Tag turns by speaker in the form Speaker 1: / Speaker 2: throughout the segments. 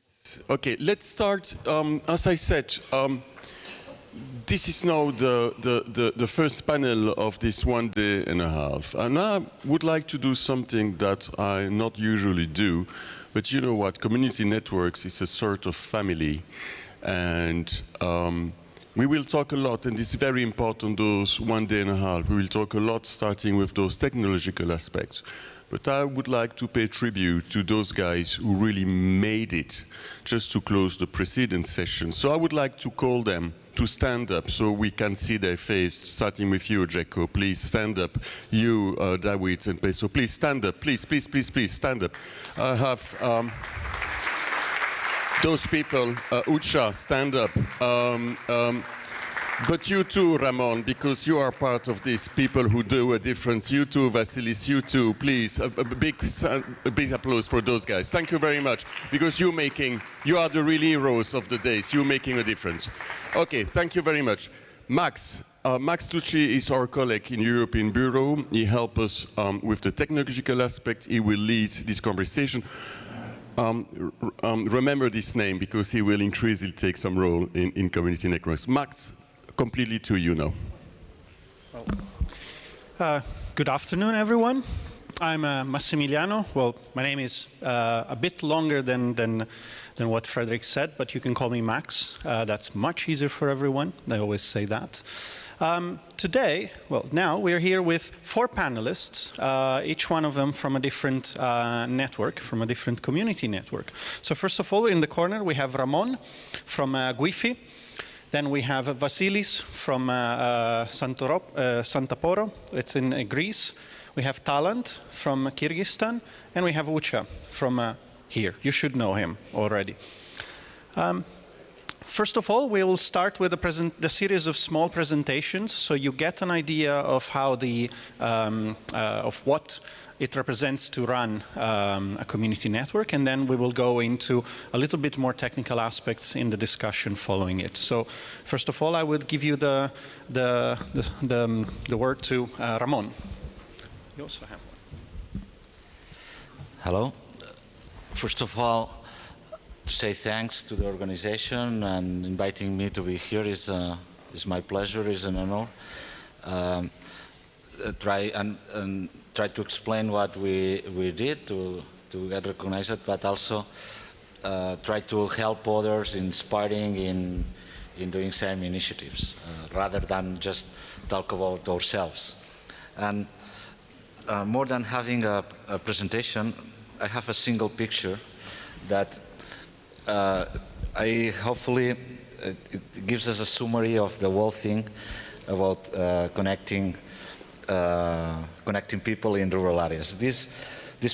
Speaker 1: Yes. Okay, let's start. As I said, this is now the first panel of this 1 day and a half. And I would like to do something that I not usually do. But you know what? Community networks is a sort of family. And we will talk a lot, and it's very important, those 1 day and a half. We will talk a lot starting with those technological aspects. But I would like to pay tribute to those guys who really made it, just to close the preceding session. So I would like to call them to stand up so we can see their face, starting with you, Jacko. Please stand up. You, Dawid and Peso, please stand up. Please, please, please, please stand up. I have those people, Ucha, stand up. But you too, Ramon, because you are part of these people who do a difference. You too, Vassilis, you too, please. A big applause for those guys. Thank you very much, because you are the real heroes of the days. You're making a difference. Okay, thank you very much. Max Stucchi is our colleague in European Bureau. He helps us with the technological aspect. He will lead this conversation. Remember this name, because he will increasingly take some role in community networks. Max, completely to you now.
Speaker 2: Well, good afternoon, everyone. I'm Massimiliano. Well, my name is a bit longer than what Frederick said, but you can call me Max. That's much easier for everyone. I always say that. Today, well, now we're here with 4 panelists, each one of them from a different network, from a different community network. So first of all, in the corner, we have Ramon from Guifi. Then we have Vassilis from Sarantaporo, it's in Greece. We have Talant from Kyrgyzstan, and we have Ucha from here. You should know him already. First of all, we will start with a series of small presentations, so you get an idea of how of what it represents to run a community network, and then we will go into a little bit more technical aspects in the discussion following it. So, first of all, I would give you the word to Ramon. You also have one.
Speaker 3: Hello. First of all, to say thanks to the organization and inviting me to be here is my pleasure, is an honor. Try to explain what we did to get recognized, but also try to help others, inspiring in doing same initiatives, rather than just talk about ourselves. And more than having a presentation, I have a single picture that hopefully it gives us a summary of the whole thing about connecting people in rural areas. This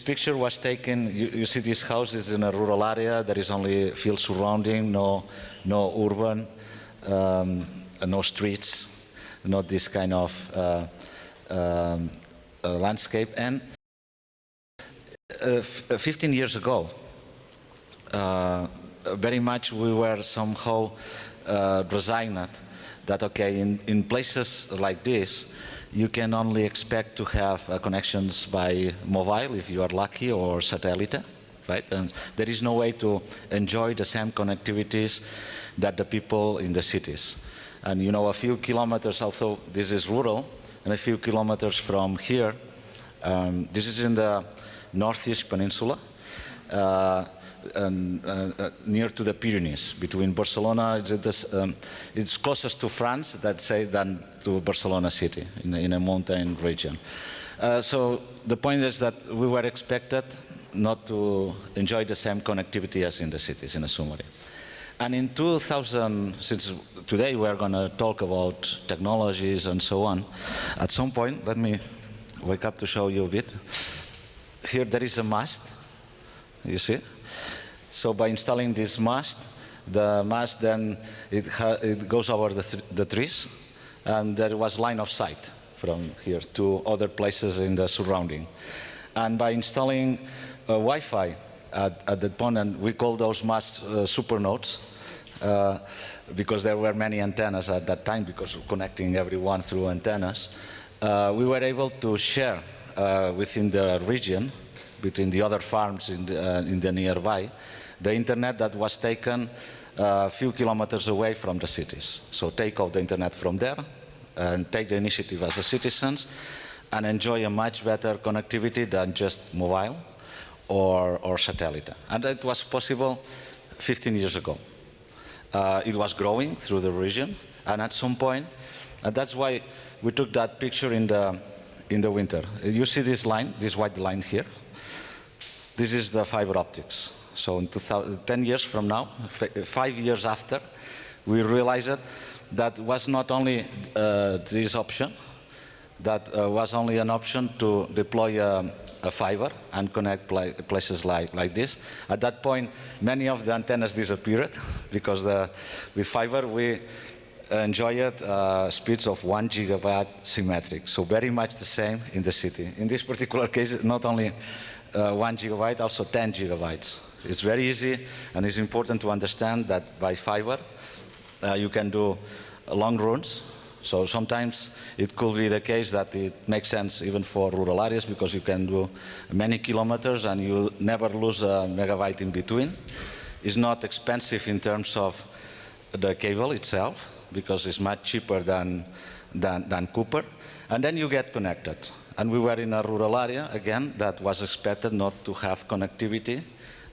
Speaker 3: picture was taken, you see this house is in a rural area, there is only field surrounding, no urban, no streets, not this kind of landscape. And 15 years ago, very much we were somehow resigned that, okay, in places like this, you can only expect to have connections by mobile, if you are lucky, or satellite, right? And there is no way to enjoy the same connectivities that the people in the cities. And you know, a few kilometers, although this is rural, and a few kilometers from here, this is in the Northeast Peninsula, near to the Pyrenees, between Barcelona, it's closest to France, than to Barcelona city, in a mountain region. So the point is that we were expected not to enjoy the same connectivity as in the cities, in a summary. And in 2000, since today we are going to talk about technologies and so on, at some point, let me wake up to show you a bit. Here there is a mast, you see? So by installing this mast, the mast then, it goes over the trees, and there was line of sight from here to other places in the surrounding. And by installing Wi-Fi at that point, and we call those masts supernodes, because there were many antennas at that time, because of connecting everyone through antennas, we were able to share within the region, between the other farms in the nearby, the internet that was taken a few kilometers away from the cities. So take out the internet from there and take the initiative as a citizens and enjoy a much better connectivity than just mobile or satellite. And it was possible 15 years ago. It was growing through the region, and at some point, and that's why we took that picture in the winter. You see this line, this white line here? This is the fiber optics. So in 10 years from now, 5 years after, we realized that was not only this option, that was only an option to deploy a fiber and connect places like this. At that point, many of the antennas disappeared because with fiber we enjoyed speeds of 1 gigabyte symmetric, so very much the same in the city. In this particular case, not only 1 gigabyte, also 10 gigabytes. It's very easy, and it's important to understand that by fiber you can do long runs. So sometimes it could be the case that it makes sense even for rural areas because you can do many kilometers and you never lose a megabyte in between. It's not expensive in terms of the cable itself because it's much cheaper than copper. And then you get connected. And we were in a rural area, again, that was expected not to have connectivity,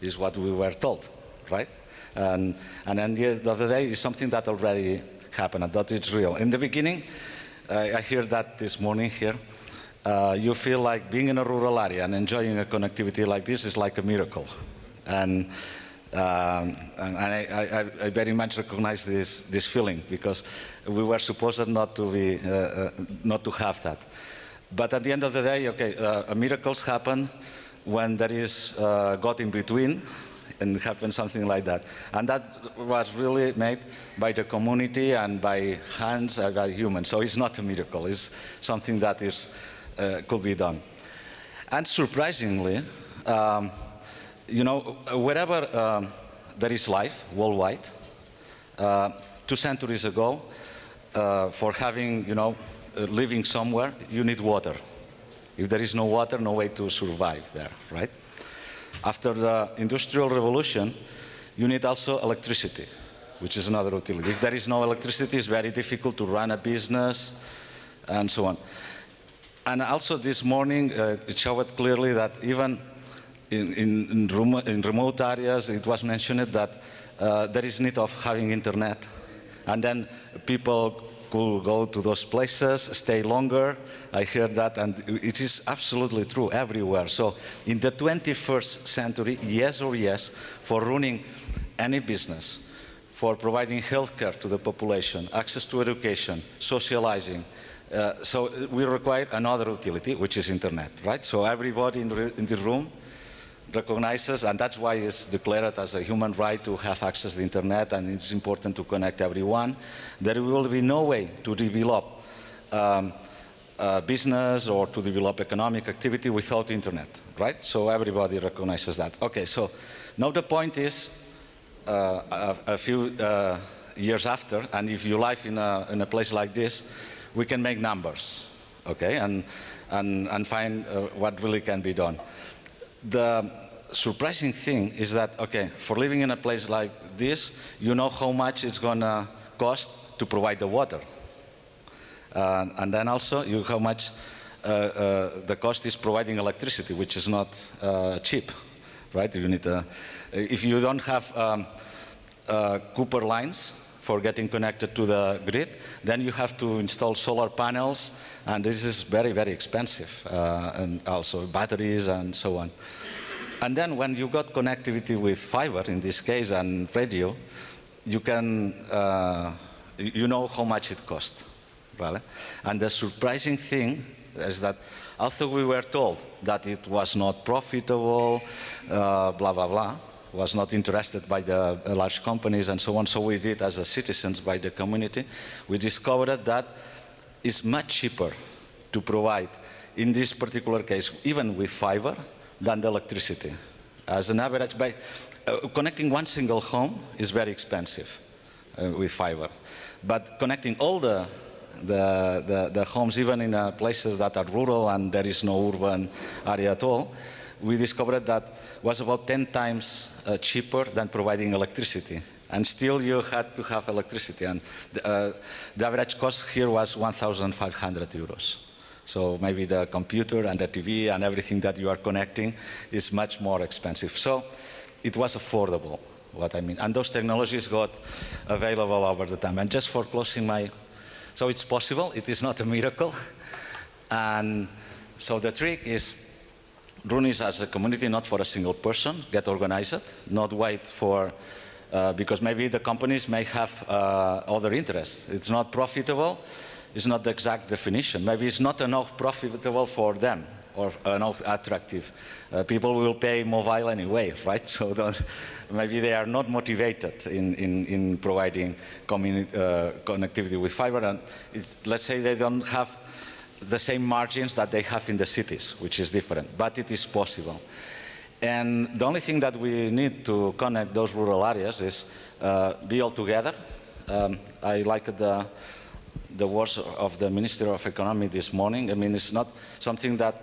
Speaker 3: is what we were told, right? And at the end of the day, it's something that already happened, and that it's real. In the beginning, I hear that this morning here, you feel like being in a rural area and enjoying a connectivity like this is like a miracle. And I very much recognize this feeling because we were supposed not to have that. But at the end of the day, okay, miracles happen when there is God in between, and happens something like that. And that was really made by the community and by hands and by humans. So it's not a miracle, it's something that could be done. And surprisingly, you know, wherever there is life worldwide, 2 centuries ago, for having, you know, living somewhere, you need water. If there is no water, no way to survive there, right? After the Industrial Revolution, you need also electricity, which is another utility. If there is no electricity, it's very difficult to run a business, and so on. And also this morning, it showed clearly that even in remote areas, it was mentioned that there is need of having internet. And then people could go to those places, stay longer. I heard that, and it is absolutely true everywhere. So in the 21st century, yes or yes, for running any business, for providing healthcare to the population, access to education, socializing, so we require another utility, which is internet, right? So everybody in the room recognizes, and that's why it's declared as a human right to have access to the internet, and it's important to connect everyone. There will be no way to develop business or to develop economic activity without internet, right? So everybody recognizes that. Okay, so now the point is, a few years after, and if you live in a place like this, we can make numbers, okay, and find what really can be done. The surprising thing is that, okay, for living in a place like this, you know how much it's going to cost to provide the water. And then also, how much the cost is providing electricity, which is not cheap, right? You need if you don't have copper lines for getting connected to the grid, then you have to install solar panels, and this is very, very expensive, and also batteries and so on. And then when you got connectivity with fiber, in this case, and radio, you can, you know how much it costs, right? And the surprising thing is that although we were told that it was not profitable, blah, blah, blah, was not interested by the large companies and so on, so we did as citizens by the community, we discovered that it's much cheaper to provide, in this particular case, even with fiber, than the electricity. As an average, by connecting one single home is very expensive with fiber. But connecting all the homes, even in places that are rural and there is no urban area at all, we discovered that was about 10 times cheaper than providing electricity. And still you had to have electricity. And the average cost here was 1,500 euros. So maybe the computer and the TV and everything that you are connecting is much more expensive. So it was affordable, what I mean. And those technologies got available over the time. And just for closing so it's possible, it is not a miracle. And so the trick is run it as a community, not for a single person, get organized, not wait for, because maybe the companies may have other interests. It's not profitable, it's not the exact definition. Maybe it's not enough profitable for them or enough attractive. People will pay mobile anyway, right? So maybe they are not motivated in providing connectivity with fiber. And let's say they don't have the same margins that they have in the cities, which is different, but it is possible. And the only thing that we need to connect those rural areas is be all together. I like the words of the Minister of Economy this morning. I mean, it's not something that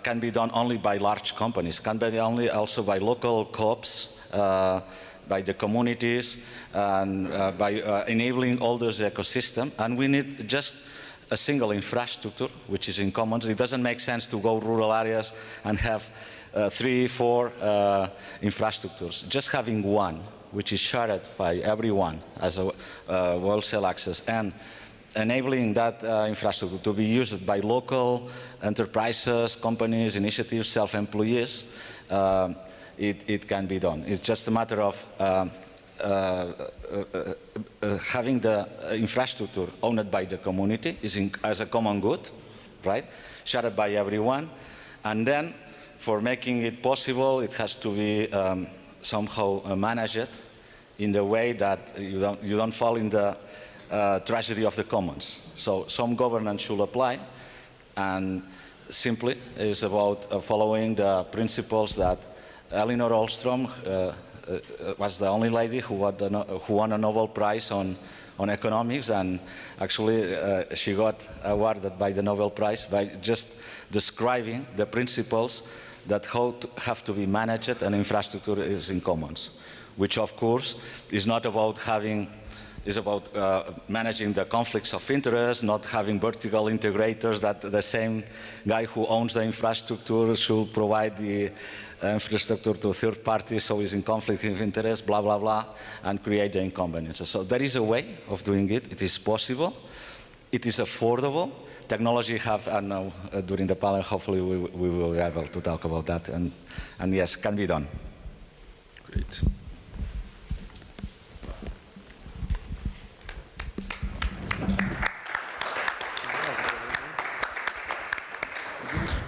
Speaker 3: can be done only by large companies, can be only also by local co-ops, by the communities, and by enabling all those ecosystems. And we need just a single infrastructure, which is in commons. It doesn't make sense to go rural areas and have 3, 4 infrastructures. Just having one, which is shared by everyone as a wholesale access, and enabling that infrastructure to be used by local enterprises, companies, initiatives, self-employees, it can be done. It's just a matter of having the infrastructure owned by the community as a common good, right? Shared by everyone. And then for making it possible, it has to be somehow managed in the way that you don't fall in the tragedy of the commons. So some governance should apply, and simply is about following the principles that Elinor Ostrom was the only lady who won a Nobel Prize on economics, and actually she got awarded by the Nobel Prize by just describing the principles that have to be managed, and infrastructure is in commons, which of course is not about is about managing the conflicts of interest, not having vertical integrators that the same guy who owns the infrastructure should provide the infrastructure to third parties, so he's in conflict of interest, blah, blah, blah, and create the inconveniences. So there is a way of doing it. It is possible. It is affordable. Technology have, I know, during the panel, hopefully we will be able to talk about that, and yes, can be done.
Speaker 1: Great.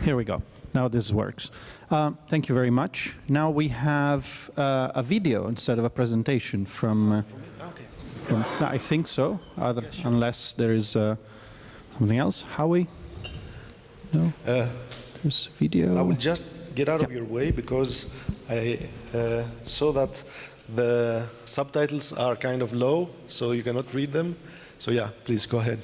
Speaker 2: Here we go. Now this works. Thank you very much. Now we have a video instead of a presentation from I think so, unless there is something else. Howie? No? There's video.
Speaker 4: I will just get out of your way because I saw that the subtitles are kind of low, so you cannot read them. So yeah, please go ahead.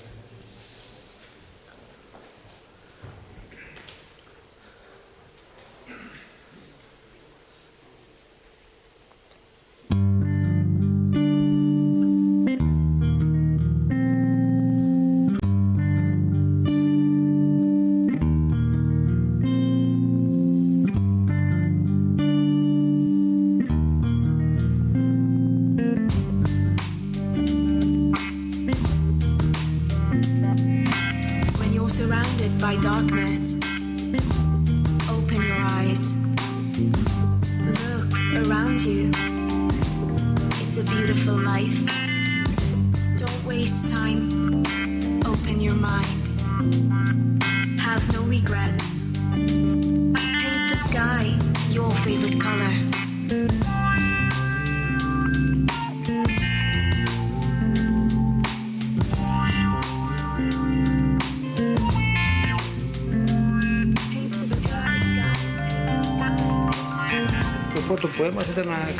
Speaker 5: Το πρώτο που έμαθα ήταν να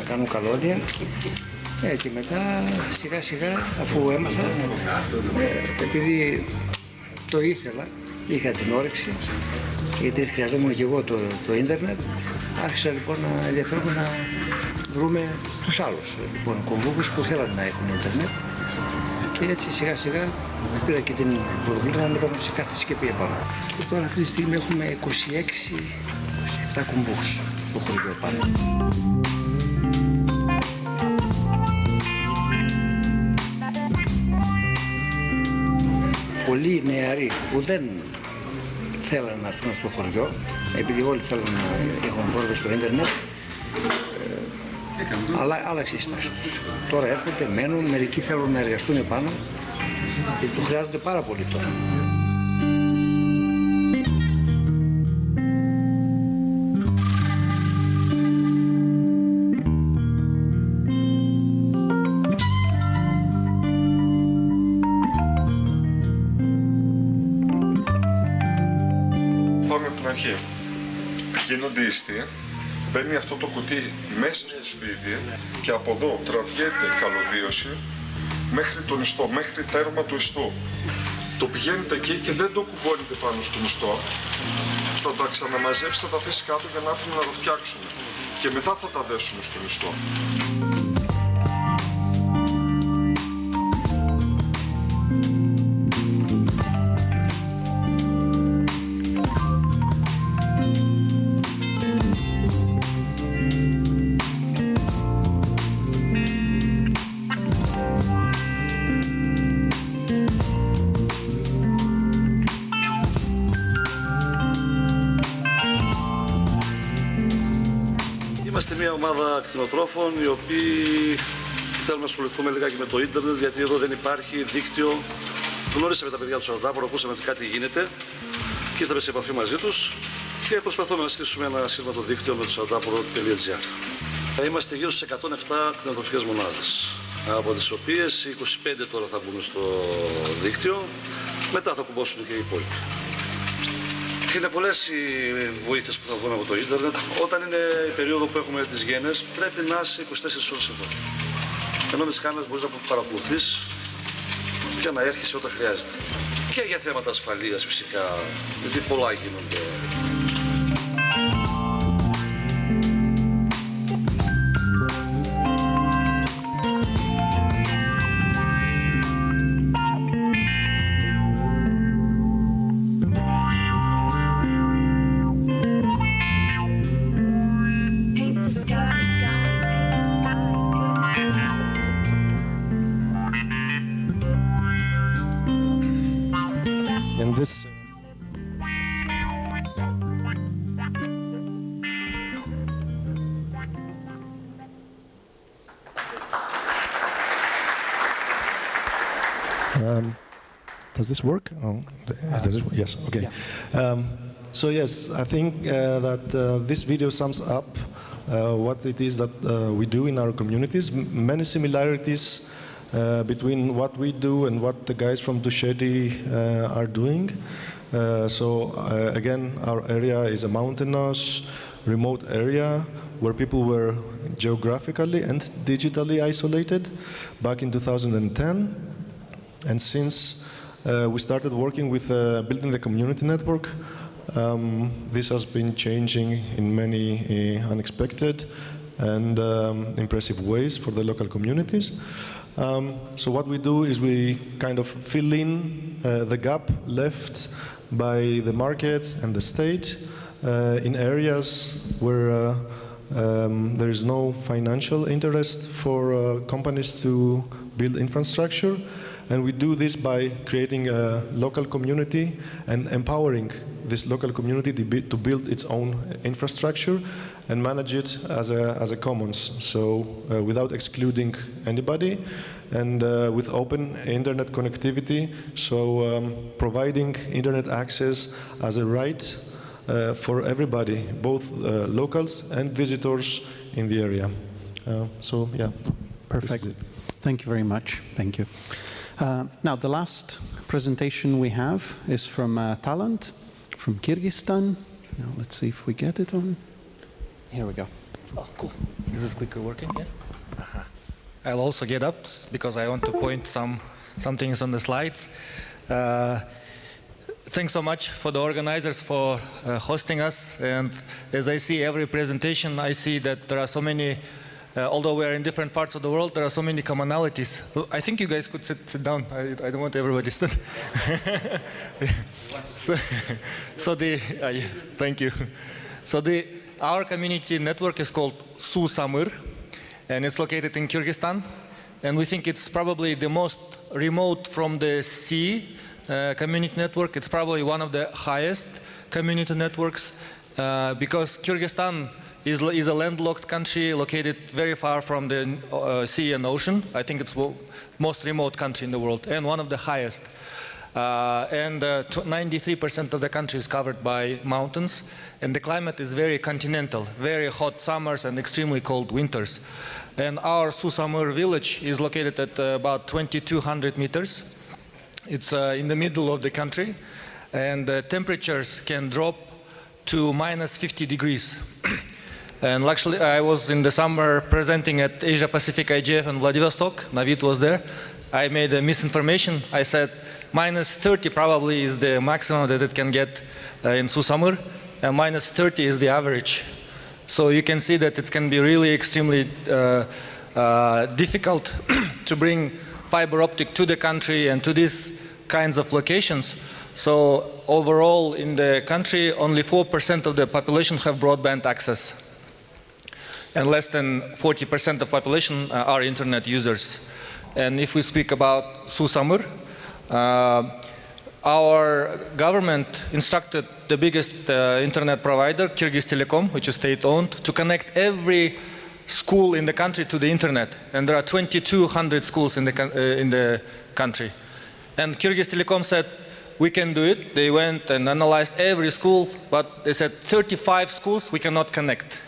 Speaker 5: κάνω καλώδια και μετά σιγά σιγά αφού έμαθα επειδή το ήθελα είχα την όρεξη, γιατί χρειαζόμουν και εγώ το ίντερνετ. Άρχισα λοιπόν να ενδιαφέρομαι να βρούμε τους άλλους λοιπόν, κομβούχους που θέλανε να έχουν ίντερνετ. Και έτσι σιγά σιγά πήρα και την πρωτοβουλία να ανέβαμε σε κάθε συσκευή επάνω. Και τώρα αυτή τη στιγμή έχουμε 26-27 κομβούχους στο χωριό πάνω. Πολλοί νεαροί που δεν θέλανε να έρθουν στο χωριό, επειδή όλοι θέλουν να έχουν πρόσβαση στο ίντερνετ, αλλά άλλαξε η στάση τους. Τώρα έρχονται, μένουν, μερικοί θέλουν να εργαστούν επάνω, γιατί το χρειάζονται πάρα πολύ τώρα.
Speaker 6: Πάμε από την αρχή. Γίνονται ιστοί. Μπαίνει αυτό το κουτί μέσα στο σπίτι και από εδώ τραβιέται καλωδίωση μέχρι τον ιστό, μέχρι τέρμα του ιστού. Το πηγαίνετε εκεί και δεν το κουμπώνετε πάνω στον ιστό. Θα τα ξαναμαζέψει, θα τα αφήσει κάτω για να έρθουν να το φτιάξουν. Και μετά θα τα δέσουν στον ιστό.
Speaker 7: Είμαστε μια ομάδα κτηνοτρόφων οι οποίοι θέλουμε να ασχοληθούμε λιγάκι με το ίντερνετ, γιατί εδώ δεν υπάρχει δίκτυο. Γνωρίσαμε τα παιδιά του Σαραντάπορο, ακούσαμε ότι κάτι γίνεται και ήρθαμε σε επαφή μαζί τους και προσπαθούμε να στήσουμε ένα σύστημα δίκτυο με το Sarantaporo.gr. Είμαστε γύρω στις 107 κτηνοτροφικές μονάδες, από τις οποίες 25 τώρα θα μπουν στο δίκτυο, μετά θα κουμπώσουν και οι υπόλοιποι. Είναι πολλές οι βοήθειες που θα βγουν από το ίντερνετ. Όταν είναι η περίοδο που έχουμε τις γένες, πρέπει να είσαι 24 ώρες εδώ. Ενώ με τις κάμερες μπορείς να παρακολουθείς και να έρχεσαι όταν χρειάζεται. Και για θέματα ασφαλείας φυσικά, γιατί πολλά γίνονται.
Speaker 4: And this does this work? Oh, does this work? Yes, okay. So yes, I think that this video sums up what it is that we do in our communities. Many similarities between what we do and what the guys from Tusheti are doing. Again, our area is a mountainous, remote area where people were geographically and digitally isolated back in 2010. And since we started working with building the community network, this has been changing in many unexpected and impressive ways for the local communities. So what we do is we kind of fill in the gap left by the market and the state in areas where there is no financial interest for companies to build infrastructure. And we do this by creating a local community and empowering this local community to build its own infrastructure and manage it as a commons. So without excluding anybody and with open internet connectivity. So providing internet access as a right for everybody, both locals and visitors in the area. So yeah,
Speaker 2: perfect. Thank you very much. Thank you. Now, the last presentation we have is from Talant, from Kyrgyzstan. Now, let's see if we get it on. Here we go.
Speaker 8: Oh, cool. Is this clicker working? Yeah. I'll also get up because I want to point some things on the slides. thanks so much for the organizers for hosting us. And as I see every presentation, I see that there are so many, although we are in different parts of the world, there are so many commonalities. I think you guys could sit down. I don't want everybody to stand. Thank you. So our community network is called Sussamyr, and it's located in Kyrgyzstan. And we think it's probably the most remote from the sea community network. It's probably one of the highest community networks because Kyrgyzstan is a landlocked country located very far from the sea and ocean. I think it's the most remote country in the world and one of the highest. 93% of the country is covered by mountains, and the climate is very continental, very hot summers and extremely cold winters. And our Sussamyr village is located at about 2,200 meters. It's in the middle of the country, and the temperatures can drop to minus 50 degrees. And actually, I was in the summer presenting at Asia Pacific IGF in Vladivostok. Navid was there. I made a misinformation. I said minus 30 probably is the maximum that it can get in Sussamyr, and minus 30 is the average. So you can see that it can be really extremely difficult to bring fiber optic to the country and to these kinds of locations. So overall in the country, only 4% of the population have broadband access. And less than 40% of population are internet users. And if we speak about Sussamyr, our government instructed the biggest internet provider, Kyrgyz Telecom, which is state-owned, to connect every school in the country to the internet. And there are 2,200 schools in the country. And Kyrgyz Telecom said, we can do it. They went and analyzed every school, but they said 35 schools we cannot connect.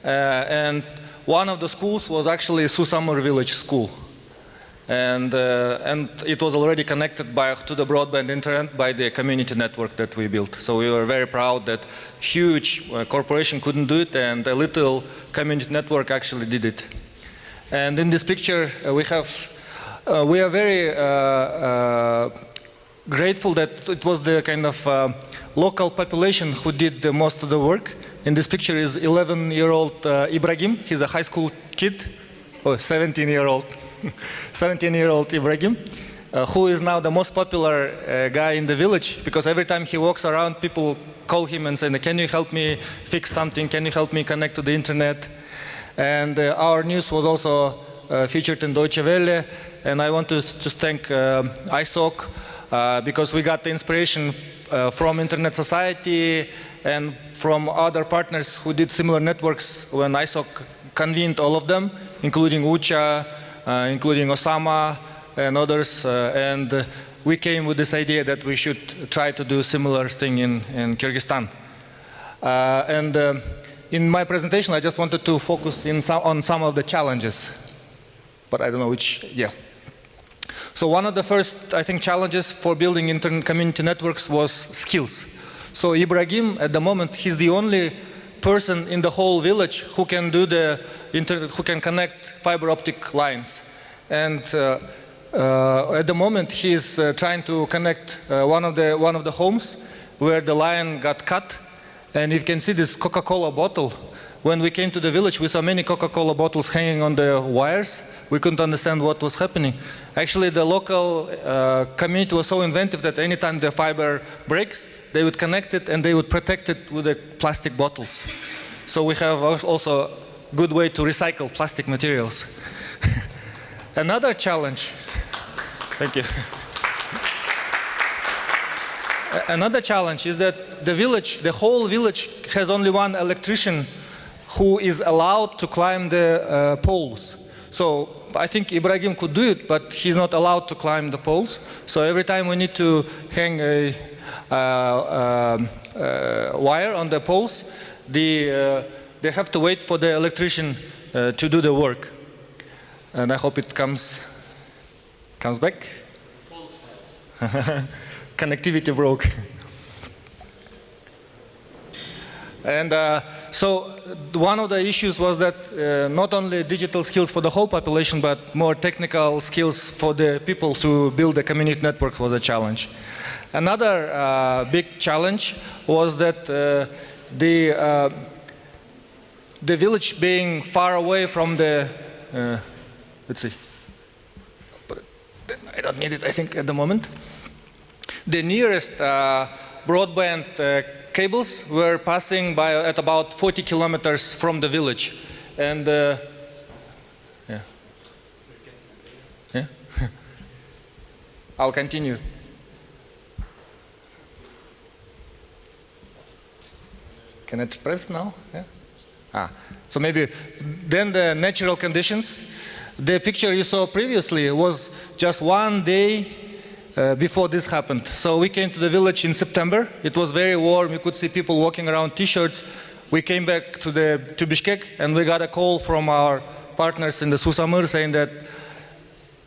Speaker 8: And one of the schools was actually Sussamyr village school. And it was already connected to the broadband internet by the community network that we built. So we were very proud that huge corporation couldn't do it, and a little community network actually did it. And in this picture, we are very grateful that it was the kind of local population who did the most of the work. In this picture is 11-year-old Ibrahim. He's a high school kid, or 17-year-old. 17-year-old Ibrahim, who is now the most popular guy in the village, because every time he walks around, people call him and say, can you help me fix something? Can you help me connect to the internet? And our news was also featured in Deutsche Welle, and I want to thank ISOC because we got the inspiration from Internet Society and from other partners who did similar networks when ISOC convened all of them, including Ucha, including Osama and others, and we came with this idea that we should try to do a similar thing in Kyrgyzstan. In my presentation, I just wanted to focus on some of the challenges, but I don't know which, yeah. So one of the first, I think, challenges for building internet community networks was skills. So Ibrahim, at the moment, he's the only person in the whole village who can do the internet, who can connect fiber optic lines. And at the moment, he's trying to connect one of the homes where the line got cut. And you can see this Coca-Cola bottle. When we came to the village, we saw many Coca-Cola bottles hanging on the wires. We couldn't understand what was happening. Actually, the local community was so inventive that anytime the fiber breaks, they would connect it and they would protect it with the plastic bottles. So we have also a good way to recycle plastic materials. Another challenge, thank you. Another challenge is that the whole village has only one electrician who is allowed to climb the poles. So I think Ibrahim could do it, but he's not allowed to climb the poles. So every time we need to hang a wire on the poles, they have to wait for the electrician to do the work. And I hope it comes back. Connectivity broke. And So one of the issues was that not only digital skills for the whole population, but more technical skills for the people to build the community networks was a challenge. Another big challenge was that the village being far away from the, let's see, but I don't need it, I think, at the moment. The nearest broadband cables were passing by at about 40 kilometers from the village. And yeah. I'll continue. Can I press now? Yeah. So maybe then the natural conditions. The picture you saw previously was just one day before this happened. So we came to the village in September. It was very warm. You could see people walking around t-shirts. We came back to Bishkek and we got a call from our partners in the Sussamyr saying that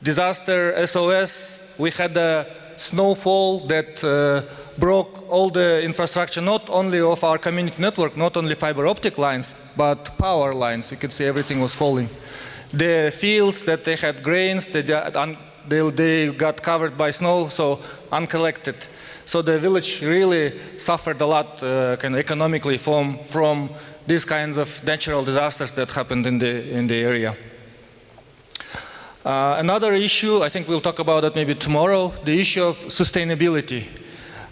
Speaker 8: disaster, SOS, we had a snowfall that broke all the infrastructure, not only of our community network, not only fiber optic lines, but power lines. You could see everything was falling. The fields that they had grains, they got covered by snow, so uncollected. So the village really suffered a lot kind of economically from these kinds of natural disasters that happened in the area. Another issue, I think we'll talk about it maybe tomorrow, the issue of sustainability.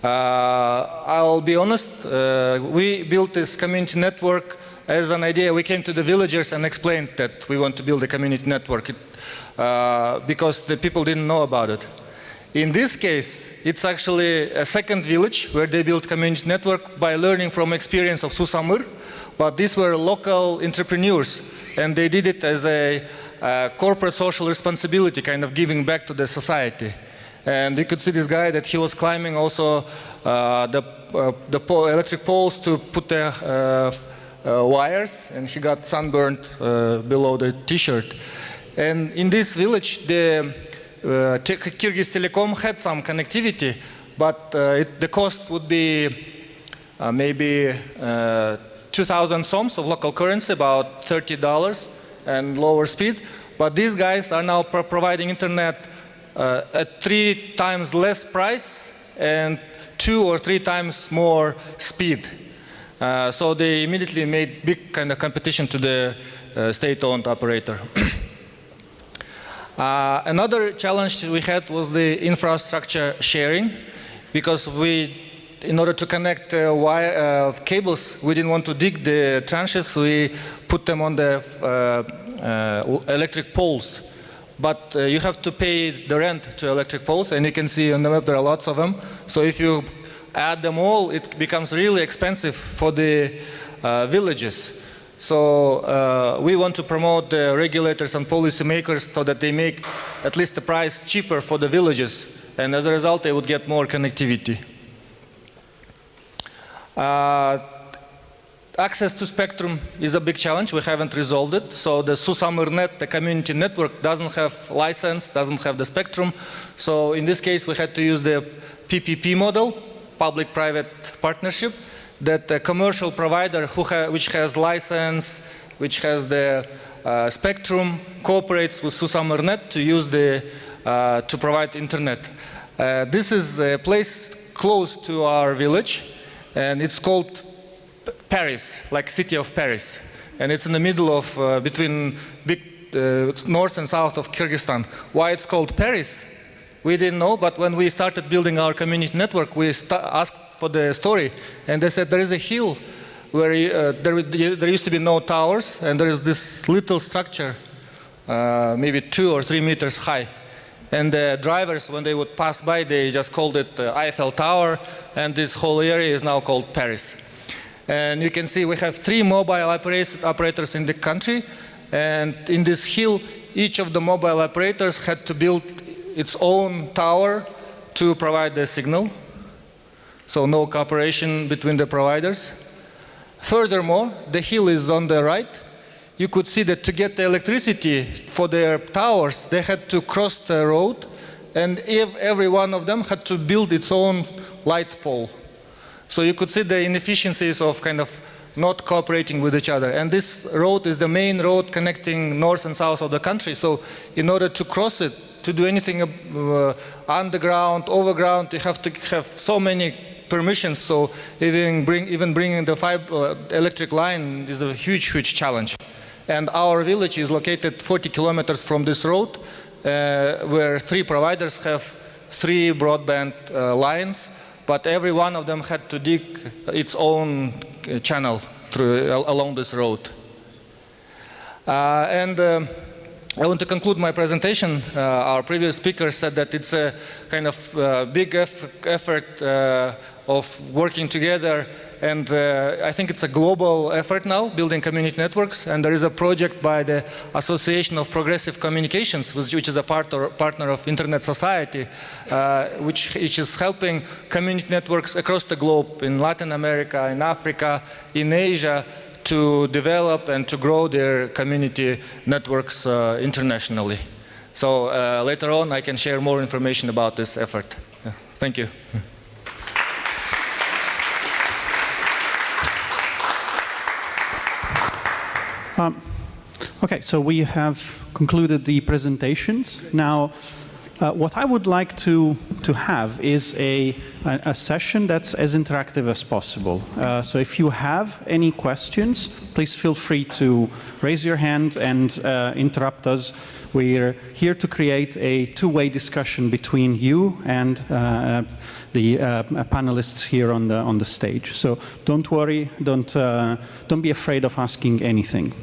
Speaker 8: I'll be honest, we built this community network as an idea. We came to the villagers and explained that we want to build a community network because the people didn't know about it. In this case, it's actually a second village where they built community network by learning from experience of Sussamyr, but these were local entrepreneurs and they did it as a corporate social responsibility, kind of giving back to the society. And you could see this guy that he was climbing also the electric poles to put the wires, and he got sunburned below the t-shirt. And in this village, the Kyrgyz Telecom had some connectivity, but the cost would be maybe 2,000 soms of local currency, about $30, and lower speed. But these guys are now providing internet at 3 times less price and 2 or 3 times more speed. So they immediately made big kind of competition to the state-owned operator. Another challenge we had was the infrastructure sharing, because in order to connect cables, we didn't want to dig the trenches. We put them on the electric poles. But you have to pay the rent to electric poles, and you can see on the map there are lots of them. So if you add them all, it becomes really expensive for the villages. So we want to promote the regulators and policymakers so that they make at least the price cheaper for the villages, and as a result they would get more connectivity. Access to spectrum is a big challenge. We haven't resolved it. So the Sussamyr net, the community network, doesn't have license, doesn't have the spectrum. So in this case, we had to use the PPP model, public-private partnership, that a commercial provider which has license, which has the spectrum, cooperates with Sussamyr net to use to provide internet. This is a place close to our village, and it's called Paris, like city of Paris, and it's in the middle of between north and south of Kyrgyzstan. Why it's called Paris, we didn't know, but when we started building our community network, we asked for the story, and they said there is a hill where there used to be no towers, and there is this little structure, maybe 2 or 3 meters high. And the drivers, when they would pass by, they just called it Eiffel Tower, and this whole area is now called Paris. And you can see we have 3 mobile operators in the country, and in this hill, each of the mobile operators had to build its own tower to provide the signal. So no cooperation between the providers. Furthermore, the hill is on the right. You could see that to get the electricity for their towers, they had to cross the road, and every one of them had to build its own light pole. So you could see the inefficiencies of kind of not cooperating with each other. And this road is the main road connecting north and south of the country. So in order to cross it, to do anything underground, overground, you have to have so many permissions. So even bringing the electric line is a huge challenge. And our village is located 40 kilometers from this road, where 3 providers have 3 broadband lines, but every one of them had to dig its own channel along this road. I want to conclude my presentation. Our previous speaker said that it's a kind of big effort of working together, and I think it's a global effort now, building community networks, and there is a project by the Association of Progressive Communications, which is a partner of Internet Society, which is helping community networks across the globe, in Latin America, in Africa, in Asia, to develop and to grow their community networks internationally. So later on I can share more information about this effort. Yeah. Thank you.
Speaker 2: Okay, so we have concluded the presentations. Now, what I would like to have is a session that's as interactive as possible. So if you have any questions, please feel free to raise your hand and interrupt us. We're here to create a two-way discussion between you and the panelists here on the stage. So don't worry, don't be afraid of asking anything.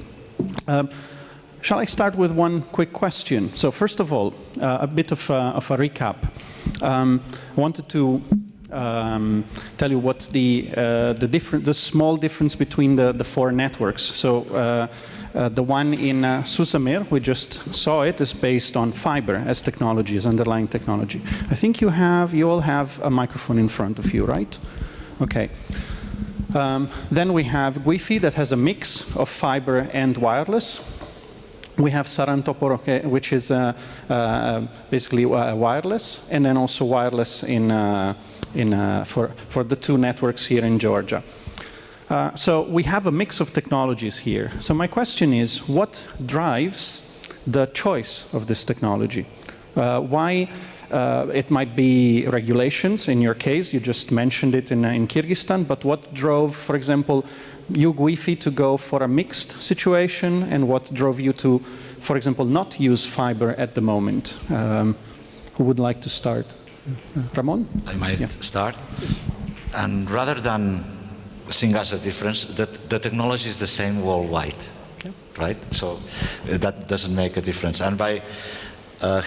Speaker 2: Shall I start with one quick question? So first of all, a bit of a recap. I wanted to tell you what's the small difference between the 4 networks. So the one in Sussamyr, we just saw it, is based on fiber as technology, as underlying technology. I think you all have a microphone in front of you, right? Okay. Then we have Wi-Fi that has a mix of fiber and wireless. We have Sarantaporo, which is basically wireless, and then also wireless for the 2 networks here in Georgia. So we have a mix of technologies here. So my question is, what drives the choice of this technology? Why? It might be regulations. In your case, you just mentioned it in Kyrgyzstan, but what drove, for example, you, Wi-Fi, to go for a mixed situation, and what drove you to, for example, not use fiber at the moment? Who would like to start? Ramon?
Speaker 3: I might start. And rather than seeing as a difference, the technology is the same worldwide, right? So that doesn't make a difference. And by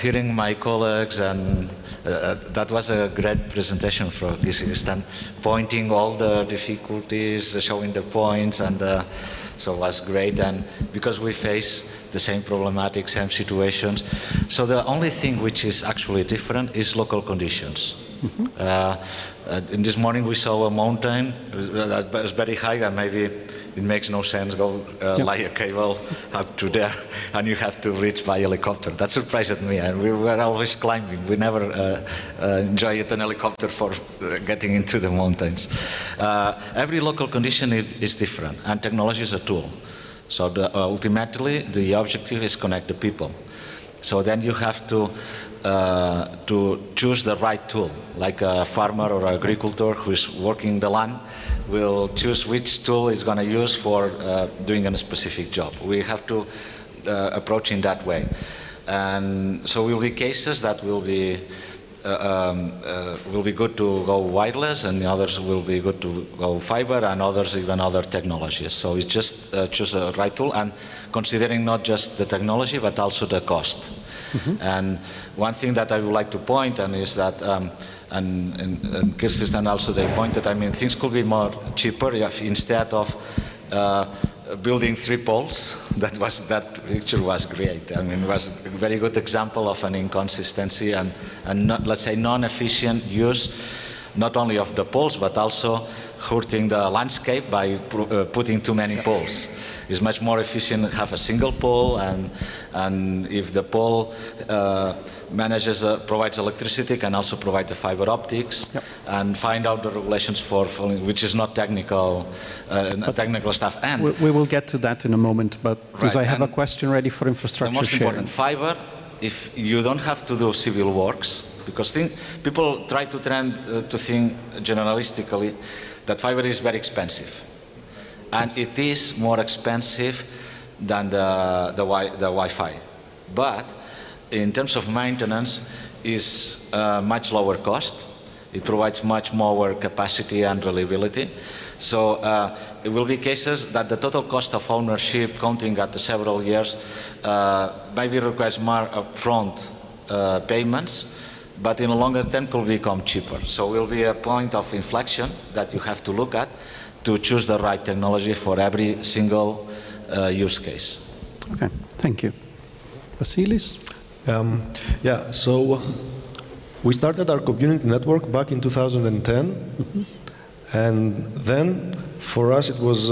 Speaker 3: hearing my colleagues, and that was a great presentation from Kyrgyzstan, pointing all the difficulties, showing the points, and so it was great. And because we face the same problematic, same situations, so the only thing which is actually different is local conditions. In this morning we saw a mountain that was very high, and maybe it makes no sense go lay a cable up to there, and you have to reach by helicopter. That surprised me, and we were always climbing. We never enjoyed an helicopter for getting into the mountains. Every local condition is different, and technology is a tool. So ultimately the objective is connect the people. So then you have to choose the right tool, like a farmer or an agricultor who is working the land will choose which tool he's going to use for doing a specific job. We have to approach in that way. And so will be cases that will be good to go wireless, and the others will be good to go fiber, and others even other technologies. So it's just choose the right tool, and considering not just the technology but also the cost. And one thing that I would like to point and is that, and Kyrgyzstan also they pointed, I mean, things could be more cheaper if instead of building 3 poles. That picture was great. I mean, it was a very good example of an inconsistency and not, let's say, non-efficient use, not only of the poles but also hurting the landscape by putting too many poles. It's much more efficient to have a single pole, and if the pole provides electricity, can also provide the fiber optics, and find out the regulations for which is not technical, technical stuff. And
Speaker 2: we will get to that in a moment, but because I have a question ready for infrastructure
Speaker 3: the most
Speaker 2: sharing.
Speaker 3: important, fiber, if you don't have to do civil works, because people try to think generalistically that fiber is very expensive. And it is more expensive than the Wi-Fi. But in terms of maintenance, is much lower cost. It provides much more capacity and reliability. So it will be cases that the total cost of ownership, counting at the several years, maybe requires more upfront payments, but in a longer term could become cheaper. So it will be a point of inflection that you have to look at to choose the right technology for every single use case.
Speaker 2: Okay, thank you. Vassilis?
Speaker 4: Yeah, so we started our community network back in 2010, and then for us it was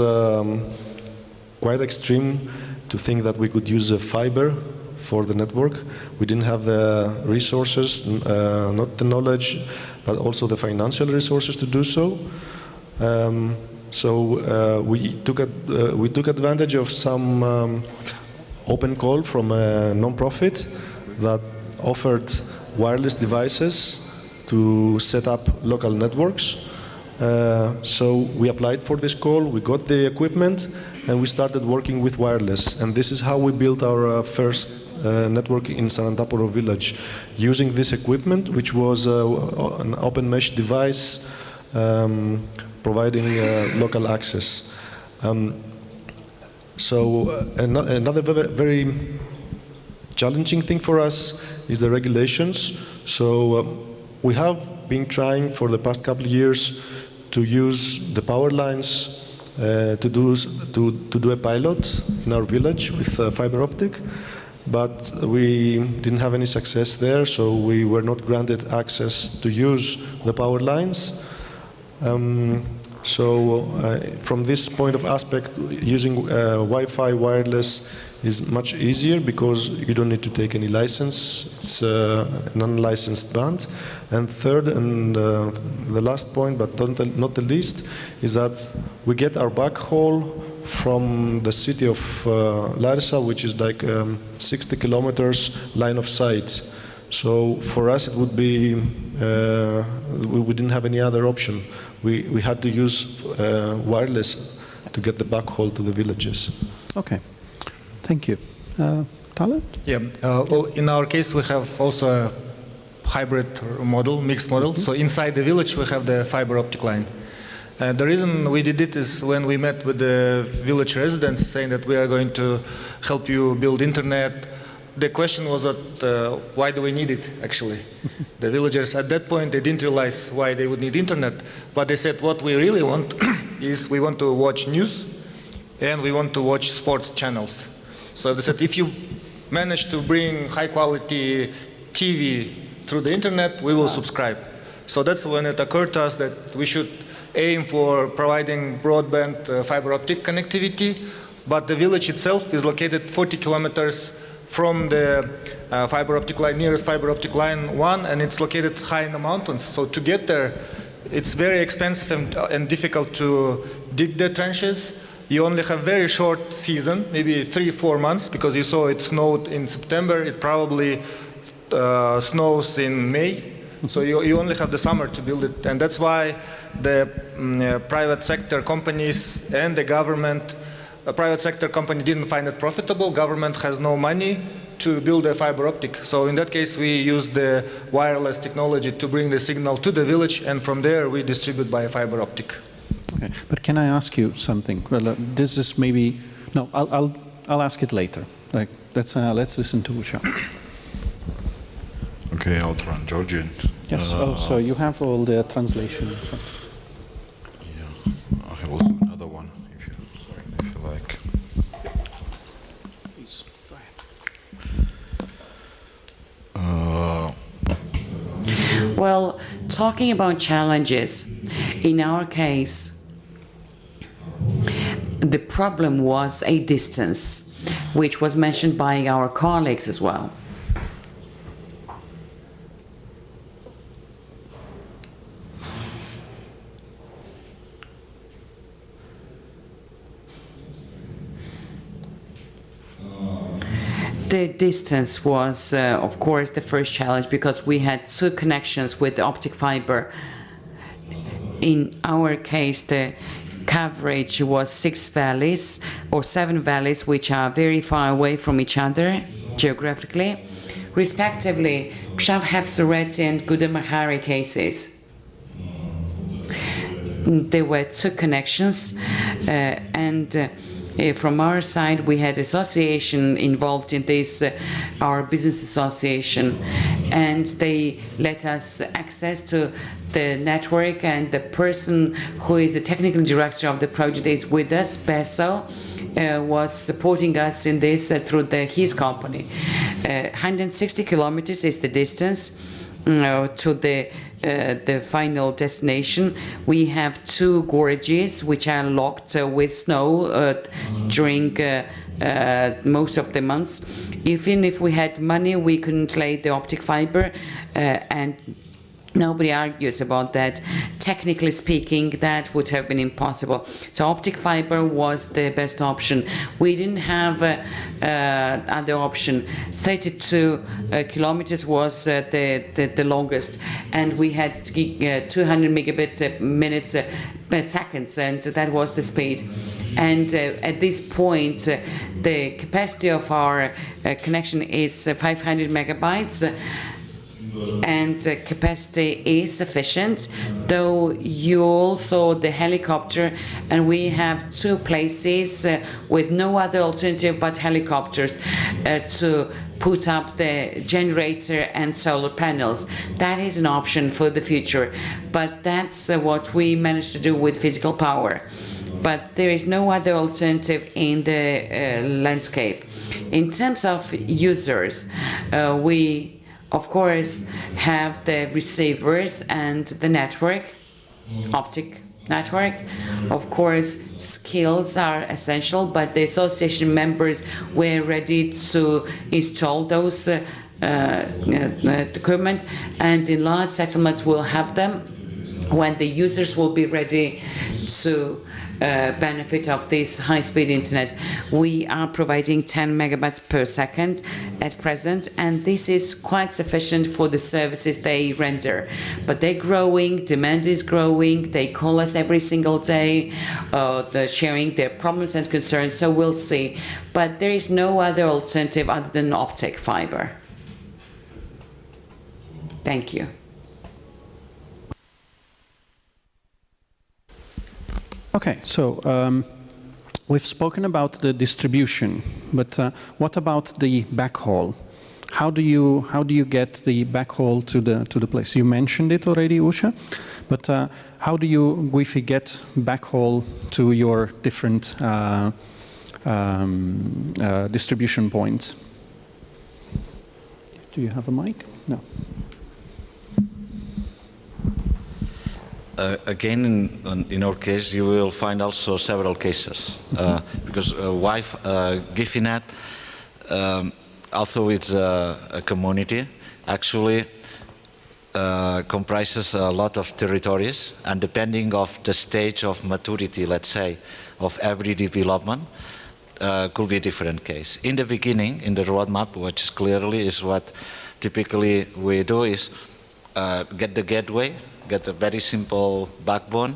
Speaker 4: quite extreme to think that we could use a fiber for the network. We didn't have the resources, not the knowledge, but also the financial resources to do so. So we took advantage of some open call from a non-profit that offered wireless devices to set up local networks. So we applied for this call, we got the equipment, and we started working with wireless. And this is how we built our first network in Sarantaporo village, using this equipment, which was an open mesh device providing local access. So another very challenging thing for us is the regulations. So we have been trying for the past couple of years to use the power lines to do a pilot in our village with fiber optic, but we didn't have any success there, so we were not granted access to use the power lines. So from this point of aspect, using Wi-Fi wireless is much easier because you don't need to take any license. It's an unlicensed band. And third, and the last point, but not the least, is that we get our backhaul from the city of Larissa, which is like 60 kilometers line of sight. So for us, it would be, we didn't have any other option. We had to use wireless to get the backhaul to the villages.
Speaker 2: Okay, thank you. Talant?
Speaker 8: Yeah, well, in our case, we have also a hybrid model, mixed model. So inside the village, we have the fiber optic line. The reason we did it is when we met with the village residents saying that we are going to help you build internet. The question was that why do we need it, actually? The villagers at that point, they didn't realize why they would need internet, but they said what we really want is we want to watch news and we want to watch sports channels. So they said if you manage to bring high quality TV through the internet, we will subscribe. So that's when it occurred to us that we should aim for providing broadband fiber optic connectivity, but the village itself is located 40 kilometers from the fiber optic line, nearest fiber optic line 1, and it's located high in the mountains. So to get there, it's very expensive and difficult to dig the trenches. You only have very short season, maybe 3-4 months, because you saw it snowed in September. It probably snows in May. So you only have the summer to build it. And that's why the private sector companies and the government, a private sector company didn't find it profitable. Government has no money to build a fiber optic. So in that case, we use the wireless technology to bring the signal to the village, and from there we distribute by fiber optic.
Speaker 2: Okay, but can I ask you something? Well, this is maybe, no, I'll ask it later. Like, let's listen to Ucha.
Speaker 9: Okay, I'll try in Georgian.
Speaker 2: Yes, so you have all the translation in front.
Speaker 9: Yeah, I have also another one, if you like.
Speaker 2: Please, go ahead.
Speaker 10: Well, talking about challenges, in our case, the problem was a distance, which was mentioned by our colleagues as well. The distance was, of course, the first challenge, because we had 2 connections with the optic fiber. In our case, the coverage was 6 valleys or 7 valleys, which are very far away from each other geographically, respectively Pshavi-Khevsureti and Gudemahari cases. There were 2 connections, and from our side, we had association involved in this, our business association, and they let us access to the network, and the person who is the technical director of the project is with us, Beso, was supporting us in this through his company. 160 kilometers is the distance to the final destination. We have 2 gorges which are locked with snow during most of the months. Even if we had money, we couldn't lay the optic fiber, and nobody argues about that. Technically speaking, that would have been impossible. So optic fiber was the best option. We didn't have other option. 32 kilometers was the longest, and we had 200 megabit minutes per seconds, and that was the speed. And at this point, the capacity of our connection is 500 megabytes. And capacity is sufficient, though you also the helicopter, and we have 2 places with no other alternative but helicopters to put up the generator and solar panels. That is an option for the future, but that's what we managed to do with physical power. But there is no other alternative in the landscape. In terms of users, we of course have the receivers and the network, optic network. Of course, skills are essential, but the association members were ready to install those equipment, and in large settlements we'll have them when the users will be ready to benefit of this high-speed internet. We are providing 10 megabytes per second at present, and this is quite sufficient for the services they render. But they're growing, demand is growing, they call us every single day, they're sharing their problems and concerns, so we'll see. But there is no other alternative other than optic fiber. Thank you.
Speaker 2: Okay, so we've spoken about the distribution, but what about the backhaul? How do you get the backhaul to the place? You mentioned it already, Ucha, but how do you Wi-Fi get backhaul to your different distribution points? Do you have a mic? No.
Speaker 3: Again, in our case, you will find also several cases, because Gifinet, although it's a community, actually comprises a lot of territories, and depending of the stage of maturity, let's say, of every development, could be a different case. In the beginning, in the roadmap, which is clearly is what typically we do is get the gateway, get a very simple backbone,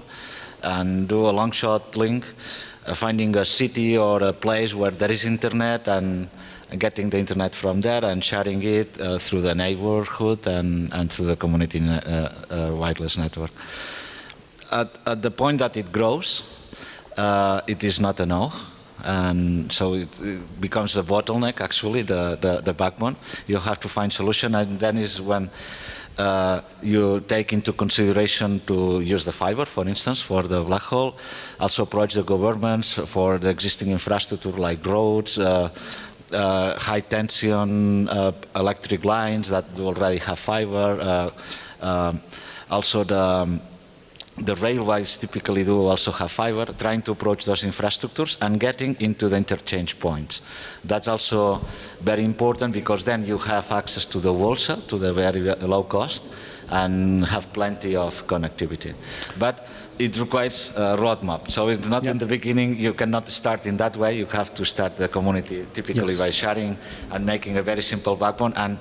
Speaker 3: and do a long shot link, finding a city or a place where there is internet, and getting the internet from there and sharing it through the neighborhood and through the community wireless network. At the point that it grows, it is not enough, and so it becomes a bottleneck, actually, the backbone. You have to find solution, and then is when you take into consideration to use the fiber, for instance, for the black hole, also approach the governments for the existing infrastructure like roads, high tension electric lines that already have fiber, also the railways typically do also have fiber, trying to approach those infrastructures and getting into the interchange points. That's also very important because then you have access to the wholesale, to the very low cost, and have plenty of connectivity. But it requires a roadmap. So it's not in the beginning, you cannot start in that way. You have to start the community typically by sharing and making a very simple backbone, and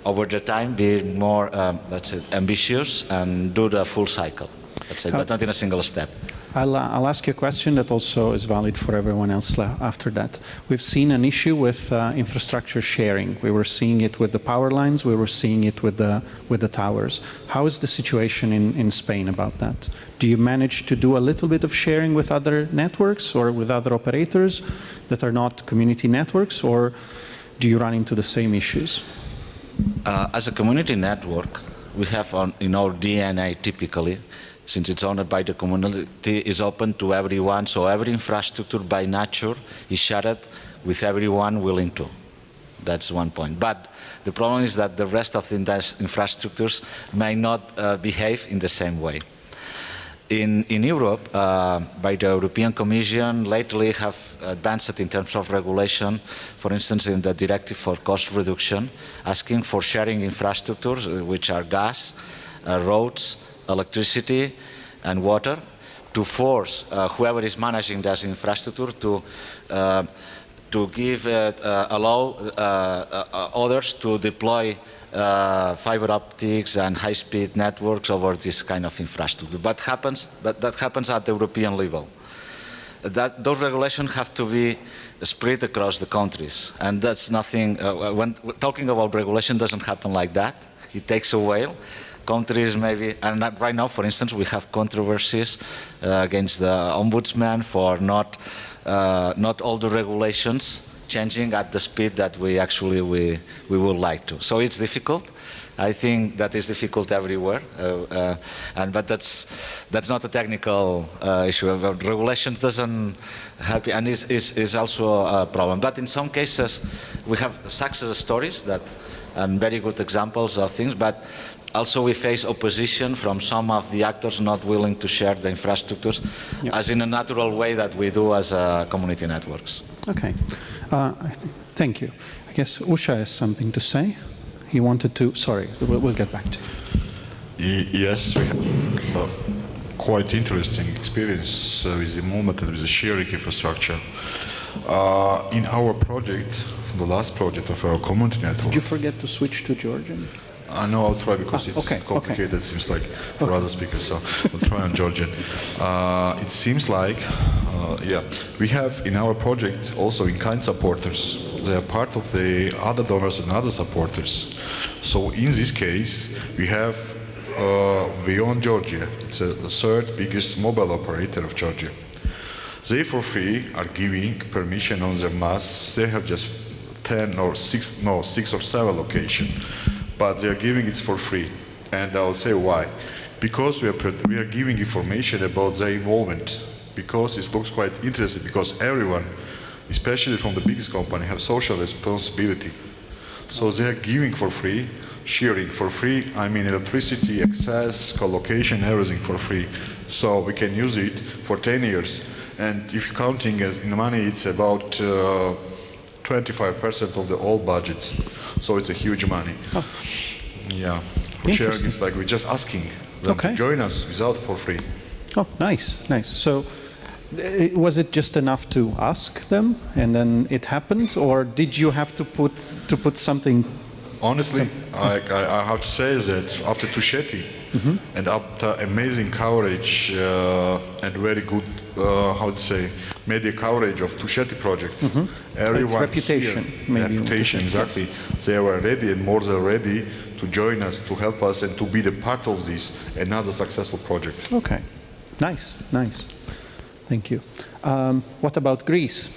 Speaker 3: over the time be more, let's say, ambitious and do the full cycle. Let's say, but not in a single step.
Speaker 2: I'll ask you a question that also is valid for everyone else after that. We've seen an issue with infrastructure sharing. We were seeing it with the power lines. We were seeing it with the towers. How is the situation in Spain about that? Do you manage to do a little bit of sharing with other networks or with other operators that are not community networks, or do you run into the same issues?
Speaker 3: As a community network, we have in our DNA typically, since it's owned by the community, is open to everyone, so every infrastructure by nature is shared with everyone willing to. That's one point. But the problem is that the rest of the infrastructures may not behave in the same way. In Europe, by the European Commission, lately have advanced in terms of regulation, for instance, in the Directive for Cost Reduction, asking for sharing infrastructures, which are gas, roads, electricity and water, to force whoever is managing this infrastructure to give allow others to deploy fiber optics and high-speed networks over this kind of infrastructure. But that happens at the European level. Those regulations have to be spread across the countries, and that's nothing. When talking about regulation, doesn't happen like that. It takes a while. Countries maybe, and right now, for instance, we have controversies against the ombudsman for not all the regulations changing at the speed that we would like to. So it's difficult. I think that is difficult everywhere, but that's not a technical issue. Regulations doesn't help, and is also a problem. But in some cases, we have success stories and very good examples of things, but also we face opposition from some of the actors not willing to share the infrastructures as in a natural way that we do as community networks.
Speaker 2: Okay, thank you. I guess Ucha has something to say. He wanted to, sorry, we'll get back to you.
Speaker 9: Yes, we have a quite interesting experience with the moment and with the sharing infrastructure. In our project, the last project of our community network.
Speaker 2: Did you forget to switch to Georgian?
Speaker 9: I know, I'll try because it's complicated, it seems like, for other speakers, so I'll try on Georgian. It seems like, we have in our project also in-kind supporters. They are part of the other donors and other supporters. So in this case, we have beyond Georgia. It's the third biggest mobile operator of Georgia. They for free are giving permission on their masts. They have just 6 or 7 locations. But they are giving it for free, and I'll say why. Because we are giving information about their involvement, because it looks quite interesting, because everyone, especially from the biggest company, have social responsibility. So they are giving for free, sharing for free, I mean electricity, access, co-location, everything for free. So we can use it for 10 years. And if counting as in money, it's about 25% of the whole budget. So it's a huge money. Oh. Yeah, for sharing it's like we're just asking them to join us without for free.
Speaker 2: Oh, nice, nice. So was it just enough to ask them and then it happened, or did you have to put something?
Speaker 9: Honestly, I have to say that after Tusheti and after amazing coverage and very good, how to say, media coverage of Tusheti project, everyone
Speaker 2: its reputation,
Speaker 9: here, reputation, exactly. Yes. They were ready and more than ready to join us, to help us, and to be the part of this another successful project.
Speaker 2: Okay, nice, nice. Thank you. What about Greece?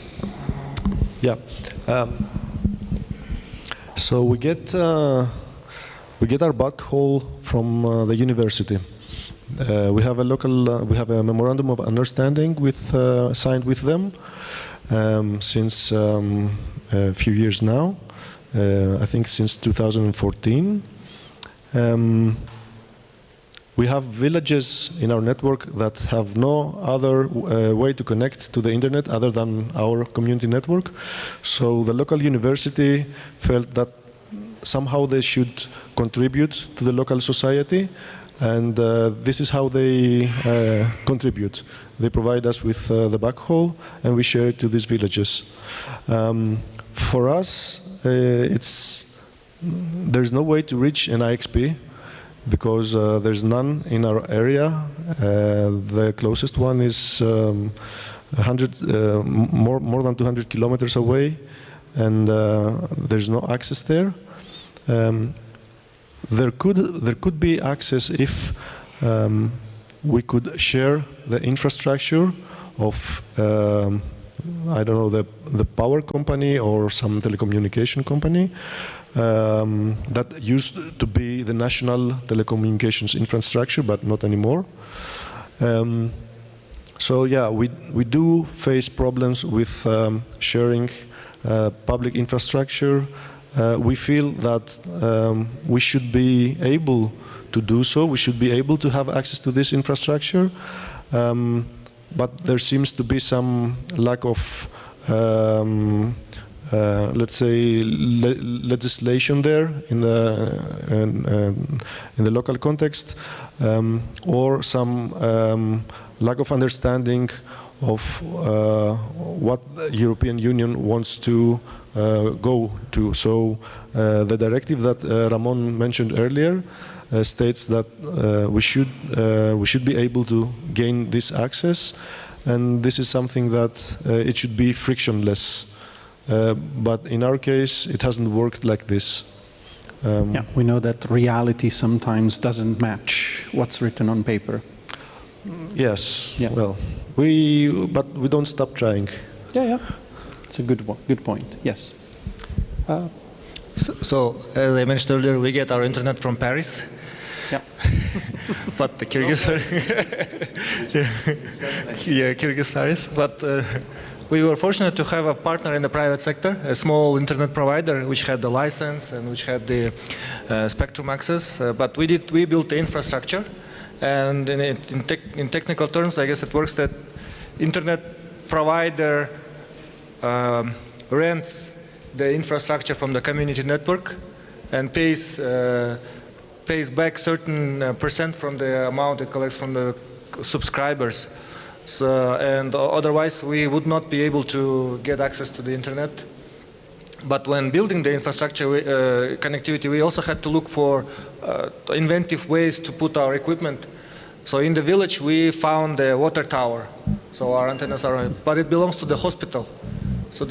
Speaker 4: Yeah. So we get our backhaul from the university. We have a memorandum of understanding signed with them since a few years now. I think since 2014. We have villages in our network that have no other way to connect to the internet other than our community network. So the local university felt that somehow they should contribute to the local society, and this is how they contribute. They provide us with the backhaul, and we share it to these villages. For us, there's no way to reach an IXP because there's none in our area. The closest one is more than 200 kilometers away, and there's no access there. There could be access if we could share the infrastructure of I don't know, the power company or some telecommunication company that used to be the national telecommunications infrastructure, but not anymore. So yeah, we do face problems with sharing public infrastructure. We feel that we should be able to do so. We should be able to have access to this infrastructure. But there seems to be some lack of, let's say, legislation there in the local context, or some lack of understanding of what the European Union wants to go to. So the directive that Ramon mentioned earlier states that we should be able to gain this access, and this is something that it should be frictionless. But in our case, it hasn't worked like this.
Speaker 2: Yeah, we know that reality sometimes doesn't match what's written on paper.
Speaker 4: Yes.
Speaker 2: Yeah.
Speaker 4: Well, but we don't stop trying.
Speaker 2: Yeah. It's a good point. Yes.
Speaker 8: So as I mentioned earlier, we get our internet from Paris.
Speaker 2: Yeah.
Speaker 8: But the Kyrgyz, Kyrgyz Paris. But we were fortunate to have a partner in the private sector, a small internet provider, which had the license and which had the spectrum access. But we built the infrastructure, and in technical terms, I guess it works that internet provider rents the infrastructure from the community network and pays back certain percent from the amount it collects from the subscribers. So, and otherwise we would not be able to get access to the internet. But when building the infrastructure connectivity, we also had to look for inventive ways to put our equipment. So in the village we found a water tower. So our antennas are, but it belongs to the hospital. So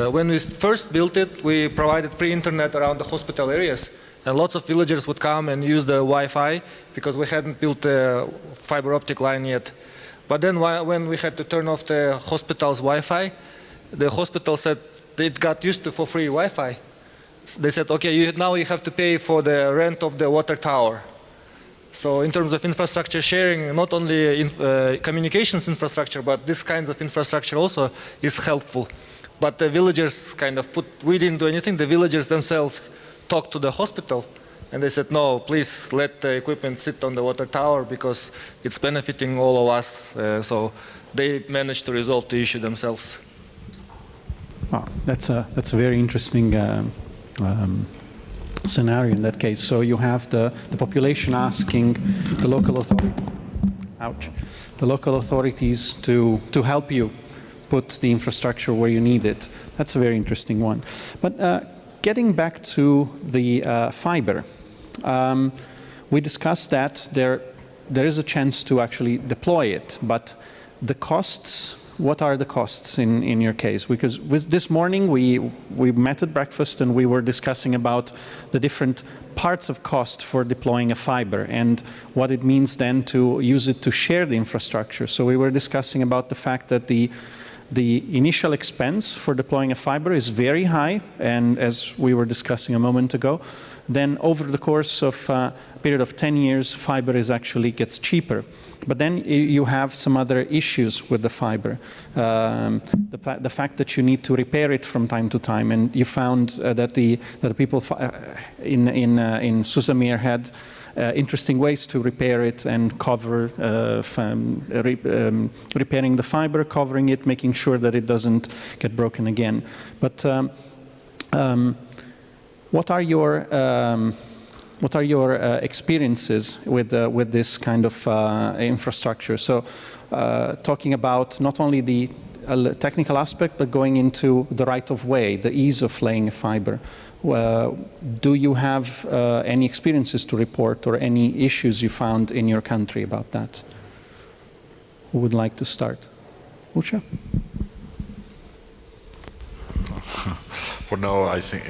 Speaker 8: when we first built it, we provided free internet around the hospital areas. And lots of villagers would come and use the Wi-Fi because we hadn't built a fiber optic line yet. But then when we had to turn off the hospital's Wi-Fi, the hospital said it got used to for free Wi-Fi. They said, okay, now you have to pay for the rent of the water tower. So in terms of infrastructure sharing, not only communications infrastructure, but this kinds of infrastructure also is helpful. But the villagers we didn't do anything. The villagers themselves talked to the hospital, and they said, no, please let the equipment sit on the water tower because it's benefiting all of us. So they managed to resolve the issue themselves.
Speaker 2: Wow, that's a very interesting scenario in that case. So you have the population asking the local authorities to help you put the infrastructure where you need it. That's a very interesting one. But getting back to the fiber, we discussed that there is a chance to actually deploy it, but the costs, what are the costs in your case? Because this morning we met at breakfast and we were discussing about the different parts of cost for deploying a fiber and what it means then to use it to share the infrastructure. So we were discussing about the fact that the initial expense for deploying a fiber is very high, and as we were discussing a moment ago, then over the course of a period of 10 years, fiber gets cheaper. But then you have some other issues with the fiber. The fact that you need to repair it from time to time, and you found that the people in Sussamyr had interesting ways to repair it and cover, repairing the fiber, covering it, making sure that it doesn't get broken again. But what are your experiences with this kind of infrastructure? So talking about not only the technical aspect, but going into the right of way, the ease of laying a fiber. Do you have any experiences to report or any issues you found in your country about that? Who would like to start? Ucha?
Speaker 9: For now, I think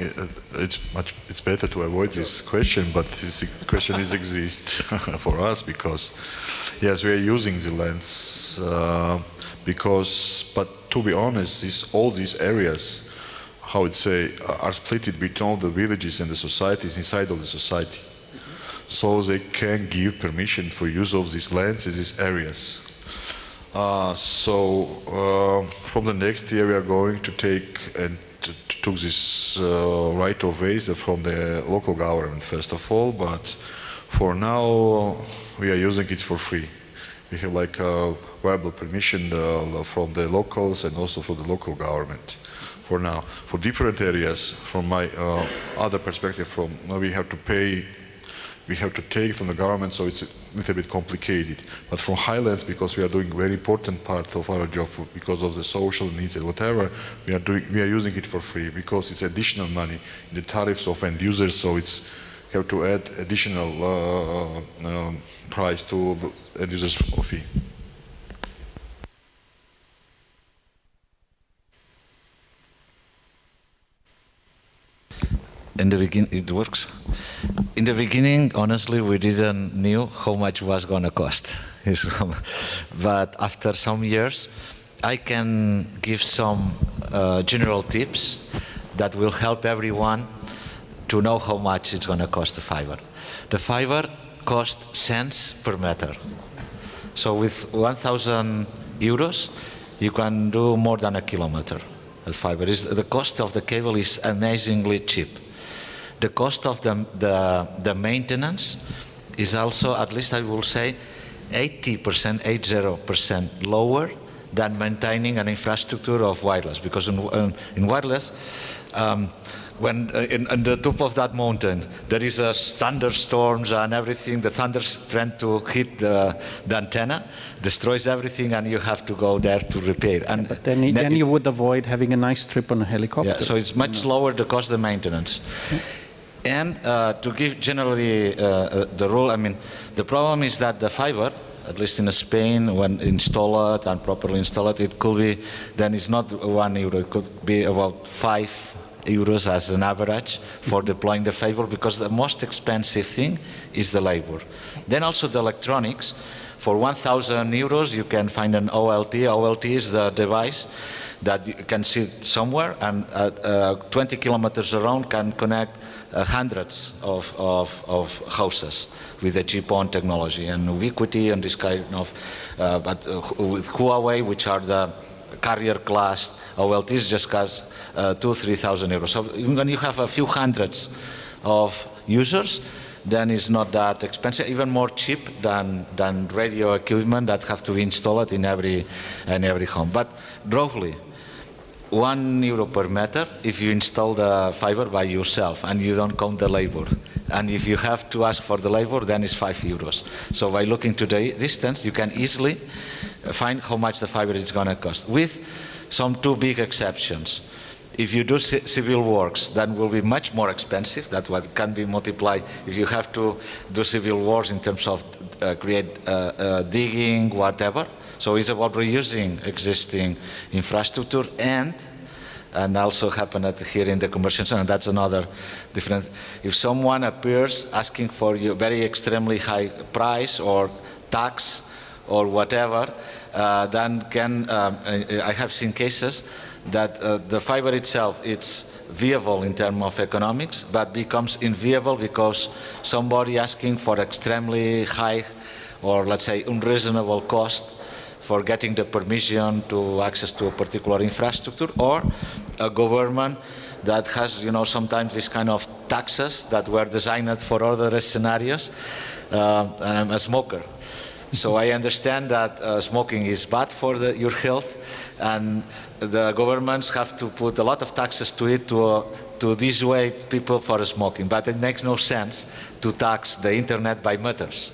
Speaker 9: it's better to avoid this question, but this question exists for us because, yes, we are using the lens but to be honest, all these areas, how it say, are split between the villages and the societies inside of the society. So they can give permission for use of these lands in these areas. From the next year we are going to take and took this right of ways from the local government first of all, but for now we are using it for free. We have like a verbal permission from the locals and also from the local government. For now, for different areas, from my other perspective, we have to pay. We have to take from the government, so it's a little bit complicated. But from highlands, because we are doing very important part of our job, because of the social needs and whatever, we are using it for free because it's additional money in the tariffs of end users. So it's have to add additional price to the end users fee.
Speaker 3: In the beginning, it works. In the beginning, honestly, we didn't knew how much it was going to cost. But after some years, I can give some general tips that will help everyone to know how much it's going to cost the fiber. The fiber costs cents per meter. So with 1,000 euros, you can do more than a kilometer of fiber. The cost of the cable is amazingly cheap. The cost of the maintenance is also, at least I will say, 80% lower than maintaining an infrastructure of wireless. Because in wireless, when in the top of that mountain, there is thunderstorms and everything. The thunders tend to hit the antenna, destroys everything, and you have to go there to repair. And
Speaker 2: but then you would avoid having a nice trip on a helicopter.
Speaker 3: Yeah, so it's much lower the cost of maintenance. And to give generally the rule, I mean, the problem is that the fiber, at least in Spain, when installed and properly installed, it could be, then it's not €1, it could be about €5 as an average for deploying the fiber, because the most expensive thing is the labor. Then also the electronics. For €1,000 you can find an OLT. OLT is the device that you can sit somewhere and 20 kilometers around can connect hundreds of houses with the GPON technology and Ubiquiti and this kind of, but with Huawei, which are the carrier class OLTs, just cost €2,000-3,000. So when you have a few hundreds of users, then it's not that expensive, even more cheap than radio equipment that have to be installed in every home. But roughly, €1 per meter if you install the fiber by yourself and you don't count the labor. And if you have to ask for the labor, then it's €5. So by looking to the distance, you can easily find how much the fiber is going to cost, with some two big exceptions. If you do civil works, then will be much more expensive. That's what can be multiplied if you have to do civil works in terms of digging, whatever. So it's about reusing existing infrastructure and also happened here in the commercial zone, and that's another different. If someone appears asking for you very extremely high price or tax or whatever, then I have seen cases that the fiber itself, it's viable in terms of economics, but becomes inviable because somebody asking for extremely high or let's say unreasonable cost for getting the permission to access to a particular infrastructure, or a government that has, sometimes this kind of taxes that were designed for other scenarios, and I'm a smoker. So I understand that smoking is bad for your health, and the governments have to put a lot of taxes to it to dissuade people for smoking. But it makes no sense to tax the internet by meters.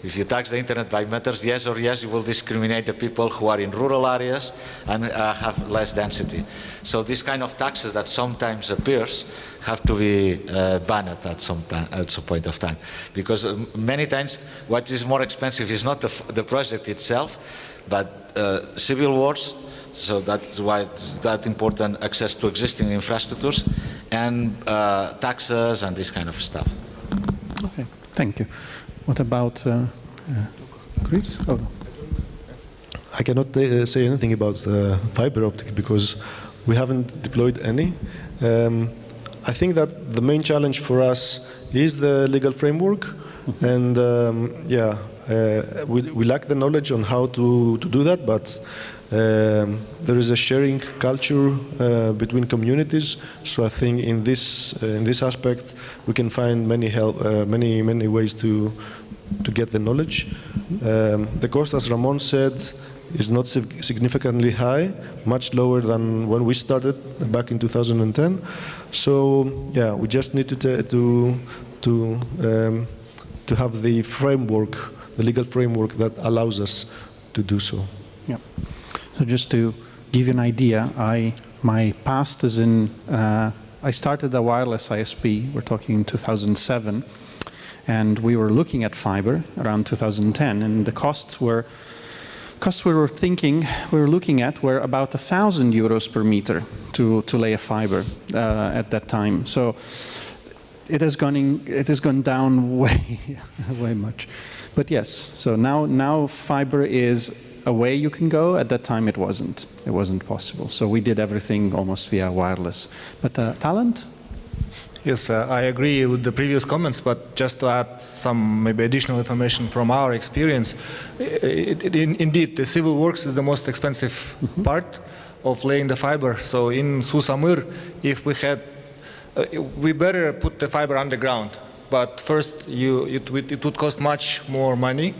Speaker 3: If you tax the internet by meters, yes or yes, you will discriminate the people who are in rural areas and have less density. So this kind of taxes that sometimes appears have to be banned at some point of time. Because many times what is more expensive is not the project itself, but civil wars. So that's why it's that important access to existing infrastructures and taxes and this kind of stuff.
Speaker 2: Okay, thank you. What about Chris? Oh.
Speaker 4: I cannot say anything about fiber optic because we haven't deployed any. I think that the main challenge for us is the legal framework, and we lack the knowledge on how to do that, but there is a sharing culture between communities. So I think in this aspect we can find many ways to get the knowledge. The cost, as Ramon said, is not significantly high, much lower than when we started back in 2010. So yeah, we just need to have the framework, the legal framework that allows us to do so.
Speaker 2: Yeah. So just to give you an idea, my past is in. I started a wireless ISP. We're talking in 2007. And we were looking at fiber around 2010, and the costs we were looking at were about €1,000 per meter to lay a fiber at that time. So it has gone down way much. But yes, so now fiber is a way you can go. At that time it wasn't possible. So we did everything almost via wireless. But Talant?
Speaker 8: Yes, I agree with the previous comments, but just to add some maybe additional information from our experience, indeed the civil works is the most expensive part of laying the fiber. So in Sussamyr, if we better put the fiber underground, but first it would cost much more money,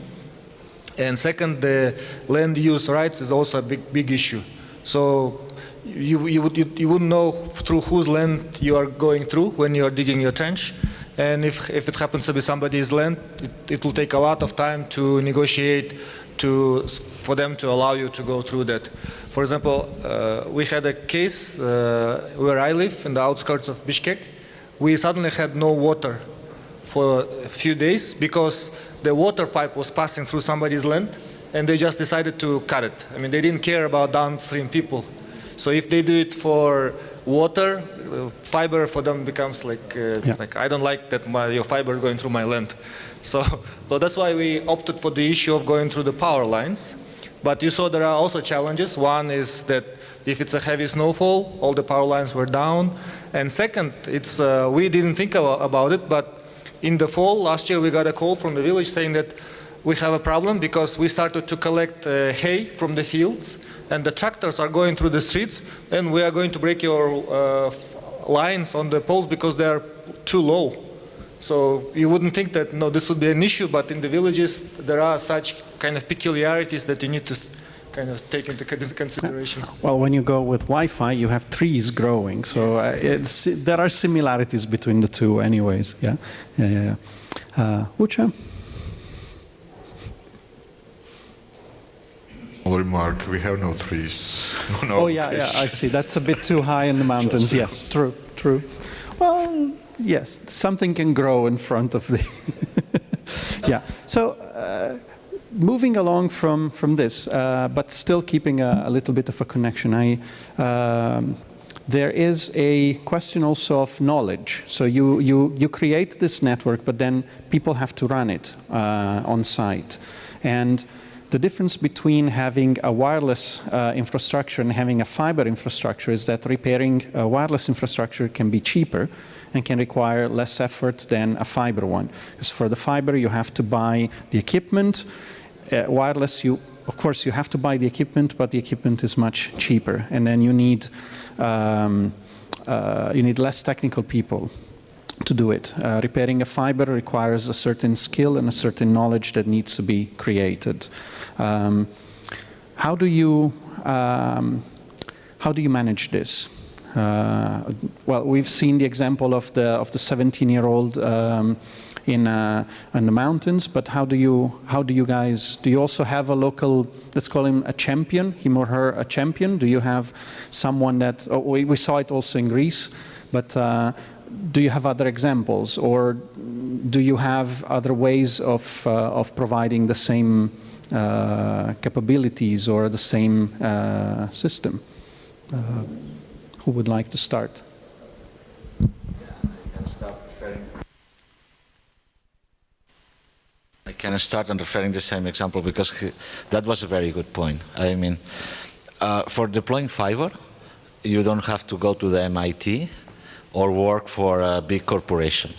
Speaker 8: and second, the land use rights is also a big issue. So you wouldn't know through whose land you are going through when you are digging your trench, and if it happens to be somebody's land, it will take a lot of time to negotiate for them to allow you to go through that. For example, we had a case where I live in the outskirts of Bishkek. We suddenly had no water for a few days because the water pipe was passing through somebody's land, and they just decided to cut it. I mean, they didn't care about downstream people. So if they do it for water, fiber for them becomes like I don't like that your fiber is going through my land. So that's why we opted for the issue of going through the power lines. But you saw there are also challenges. One is that if it's a heavy snowfall, all the power lines were down. And second, it's we didn't think about it, but in the fall last year we got a call from the village saying that we have a problem because we started to collect hay from the fields, and the tractors are going through the streets, and we are going to break your lines on the poles because they are too low. So you wouldn't think that this would be an issue, but in the villages there are such kind of peculiarities that you need to kind of take into consideration.
Speaker 2: Well, when you go with Wi-Fi, you have trees growing, so there are similarities between the two, anyways. Yeah. Ucha.
Speaker 9: Remark, we have no trees.
Speaker 2: Oh yeah, I see. That's a bit too high in the mountains. Yes, true. Well, yes, something can grow in front of the... Yeah, so moving along from this, but still keeping a little bit of a connection, there is a question also of knowledge. So you create this network, but then people have to run it on site. And the difference between having a wireless infrastructure and having a fiber infrastructure is that repairing a wireless infrastructure can be cheaper and can require less effort than a fiber one. Because for the fiber, you have to buy the equipment. Wireless, of course, you have to buy the equipment, but the equipment is much cheaper. And then you need less technical people. do it. Repairing a fiber requires a certain skill and a certain knowledge that needs to be created. How do you manage this? Well, we've seen the example of the 17-year-old in the mountains, but how do you guys, do you also have a local, let's call him a champion, him or her a champion? Do you have someone that, we saw it also in Greece, but do you have other examples, or do you have other ways of providing the same capabilities or the same system? Who would like to start?
Speaker 3: I can start on referring the same example because that was a very good point. I mean, for deploying fiber, you don't have to go to the MIT or work for a big corporation.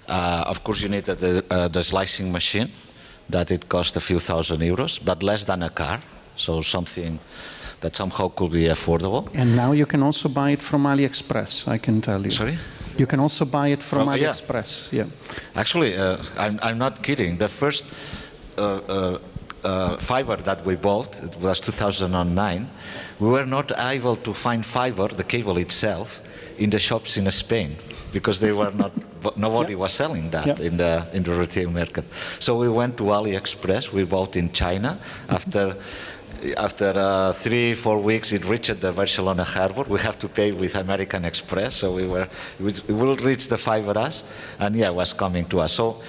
Speaker 3: Of course, you need the slicing machine that it costs a few €1,000, but less than a car, so something that somehow could be affordable.
Speaker 2: And now you can also buy it from AliExpress, I can tell you.
Speaker 3: Sorry?
Speaker 2: You can also buy it from AliExpress. Yeah.
Speaker 3: Actually, I'm not kidding. The first fiber that we bought, it was 2009, we were not able to find fiber, the cable itself, in the shops in Spain because they were not, nobody was selling that in the retail market. So we went to AliExpress, we bought in China. After 3-4 weeks, it reached the Barcelona harbor. We have to pay with American Express, so we will reach the fiber us, and yeah, it was coming to us. So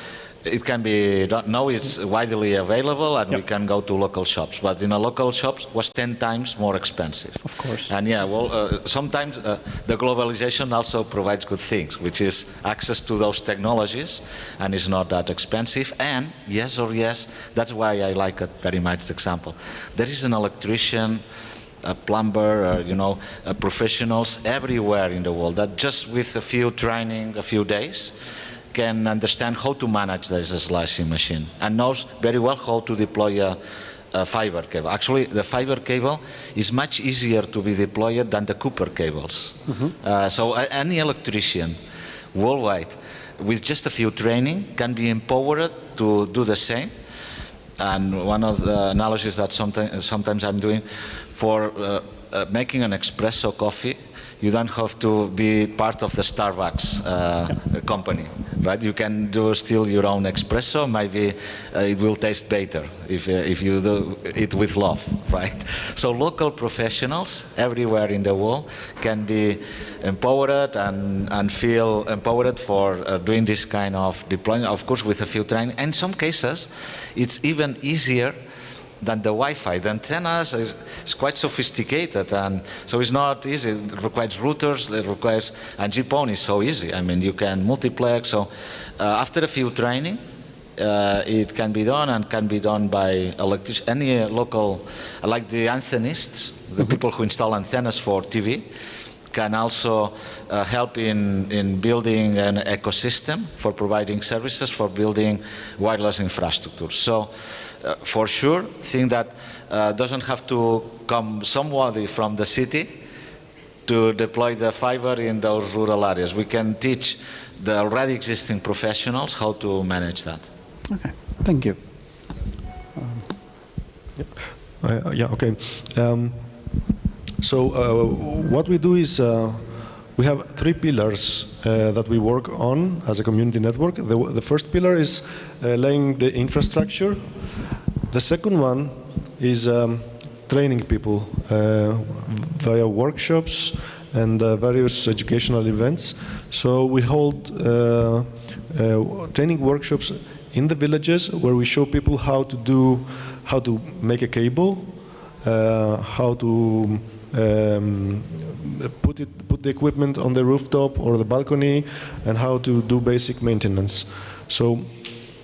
Speaker 3: it can be, now it's widely available, and we can go to local shops. But in a local shops, was 10 times more expensive.
Speaker 2: Of course.
Speaker 3: And yeah, well, sometimes the globalization also provides good things, which is access to those technologies, and it's not that expensive. And yes, that's why I like it very much, the example. There is an electrician, a plumber, professionals everywhere in the world that just with a few training, a few days, can understand how to manage this slicing machine and knows very well how to deploy a fiber cable. Actually, the fiber cable is much easier to be deployed than the copper cables. So any electrician worldwide with just a few training can be empowered to do the same. And one of the analogies that sometimes I'm doing for making an espresso coffee, you don't have to be part of the Starbucks company, right? You can do still your own espresso. Maybe it will taste better if you do it with love, right? So local professionals everywhere in the world can be empowered and feel empowered for doing this kind of deployment, of course, with a few training. In some cases, it's even easier than the Wi-Fi. The antennas is quite sophisticated, and so it's not easy. It requires routers, and GPON is so easy. I mean, you can multiplex. So after a few training, it can be done, and can be done by any local, like the antennists, the people who install antennas for TV, can also help in building an ecosystem for providing services, for building wireless infrastructure. So for sure, think that doesn't have to come somebody from the city to deploy the fiber in those rural areas. We can teach the already existing professionals how to manage that.
Speaker 2: Okay, thank you.
Speaker 4: Okay. So what we do is we have 3 pillars that we work on as a community network. The first pillar is laying the infrastructure. The second one is training people via workshops and various educational events. So we hold training workshops in the villages where we show people how to make a cable, how to put the equipment on the rooftop or the balcony, and how to do basic maintenance. So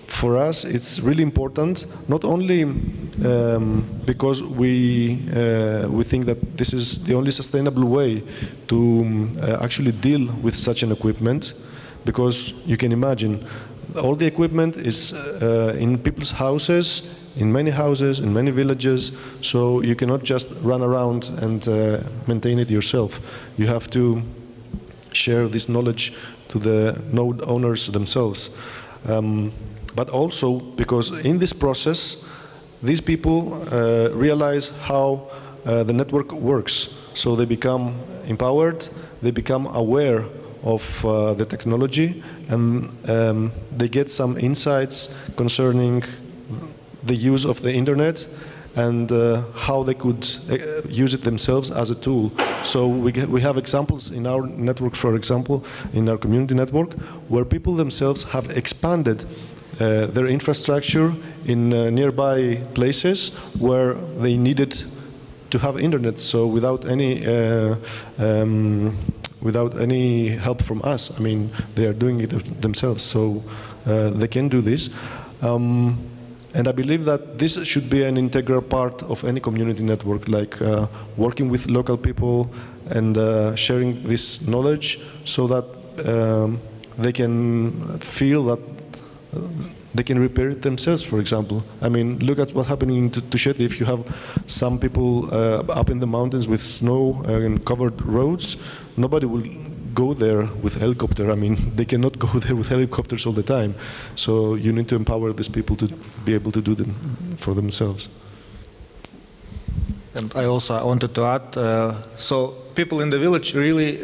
Speaker 4: for us, it's really important, not only because we think that this is the only sustainable way to actually deal with such an equipment, because you can imagine all the equipment is in people's houses, in many houses, in many villages, so you cannot just run around and maintain it yourself. You have to share this knowledge to the node owners themselves. But also because in this process, these people realize how the network works. So they become empowered, they become aware of the technology, and they get some insights concerning the use of the internet and how they could use it themselves as a tool. So we have examples in our network, for example, in our community network, where people themselves have expanded their infrastructure in nearby places where they needed to have internet. So without any help from us, I mean, they are doing it themselves. So they can do this. And I believe that this should be an integral part of any community network, like working with local people and sharing this knowledge so that they can feel that they can repair it themselves, for example. I mean, look at what's happening in Tusheti. If you have some people up in the mountains with snow and covered roads, nobody will go there with a helicopter. I mean, they cannot go there with helicopters all the time. So you need to empower these people to be able to do them for themselves.
Speaker 8: And I also wanted to add, so people in the village really,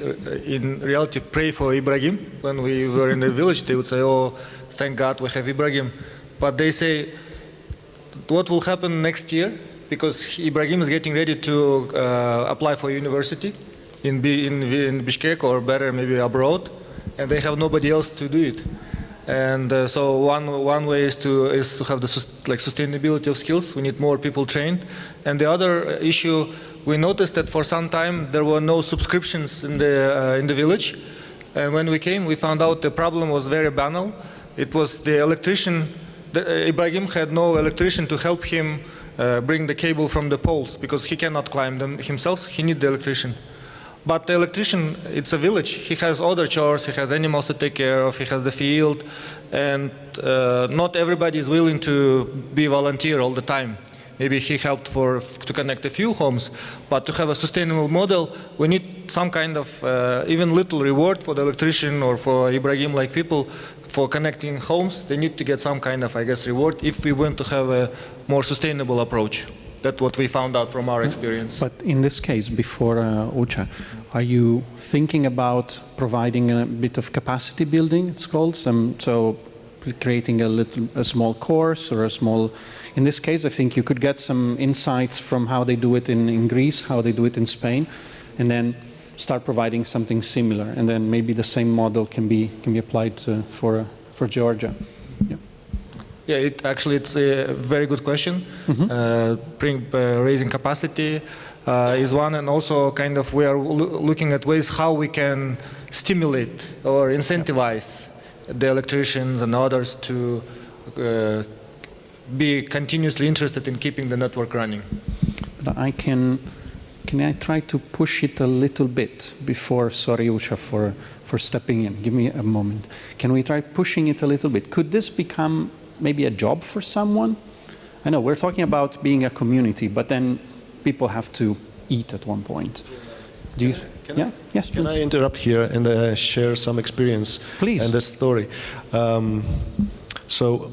Speaker 8: in reality, pray for Ibrahim. When we were in the village, they would say, oh, thank God we have Ibrahim. But they say, what will happen next year? Because Ibrahim is getting ready to apply for university in Bishkek, or better, maybe abroad, and they have nobody else to do it. And so one way is to have the sustainability of skills. We need more people trained. And the other issue, we noticed that for some time there were no subscriptions in the village. And when we came, we found out the problem was very banal. It was the electrician. Ibrahim had no electrician to help him bring the cable from the poles, because he cannot climb them himself. He needs the electrician. But the electrician, it's a village. He has other chores, he has animals to take care of, he has the field, and not everybody is willing to be volunteer all the time. Maybe he helped to connect a few homes, but to have a sustainable model, we need some kind of even little reward for the electrician or for Ibrahim-like people for connecting homes. They need to get some kind of, I guess, reward if we want to have a more sustainable approach. That's what we found out from our experience.
Speaker 2: But in this case, before Ucha, are you thinking about providing a bit of capacity building, it's called? So creating a small course or a small, in this case, I think you could get some insights from how they do it in Greece, how they do it in Spain, and then start providing something similar. And then maybe the same model can be applied for Georgia. Yeah.
Speaker 8: Yeah, it's a very good question. Raising capacity is one, and also kind of we are looking at ways how we can stimulate or incentivize the electricians and others to be continuously interested in keeping the network running.
Speaker 2: But can I try to push it a little bit before, sorry Ucha for stepping in, give me a moment. Can we try pushing it a little bit? Could this become maybe a job for someone? I know we're talking about being a community, but then people have to eat at one point. Do you? Yes.
Speaker 4: Can I interrupt here and share some experience?
Speaker 2: Please.
Speaker 4: And a story. So,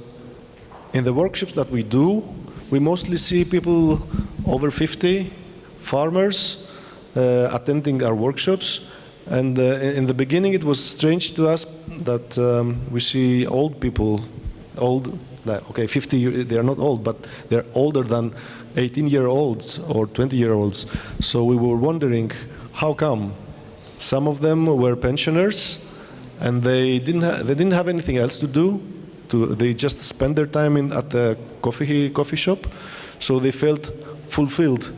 Speaker 4: in the workshops that we do, we mostly see people over 50, farmers, attending our workshops. And in the beginning, it was strange to us that we see old people. Old, okay, 50, they are not old, but they're older than 18-year-olds or 20-year-olds. So we were wondering, how come? Some of them were pensioners, and they didn't have anything else to do. They just spent their time at the coffee shop, so they felt fulfilled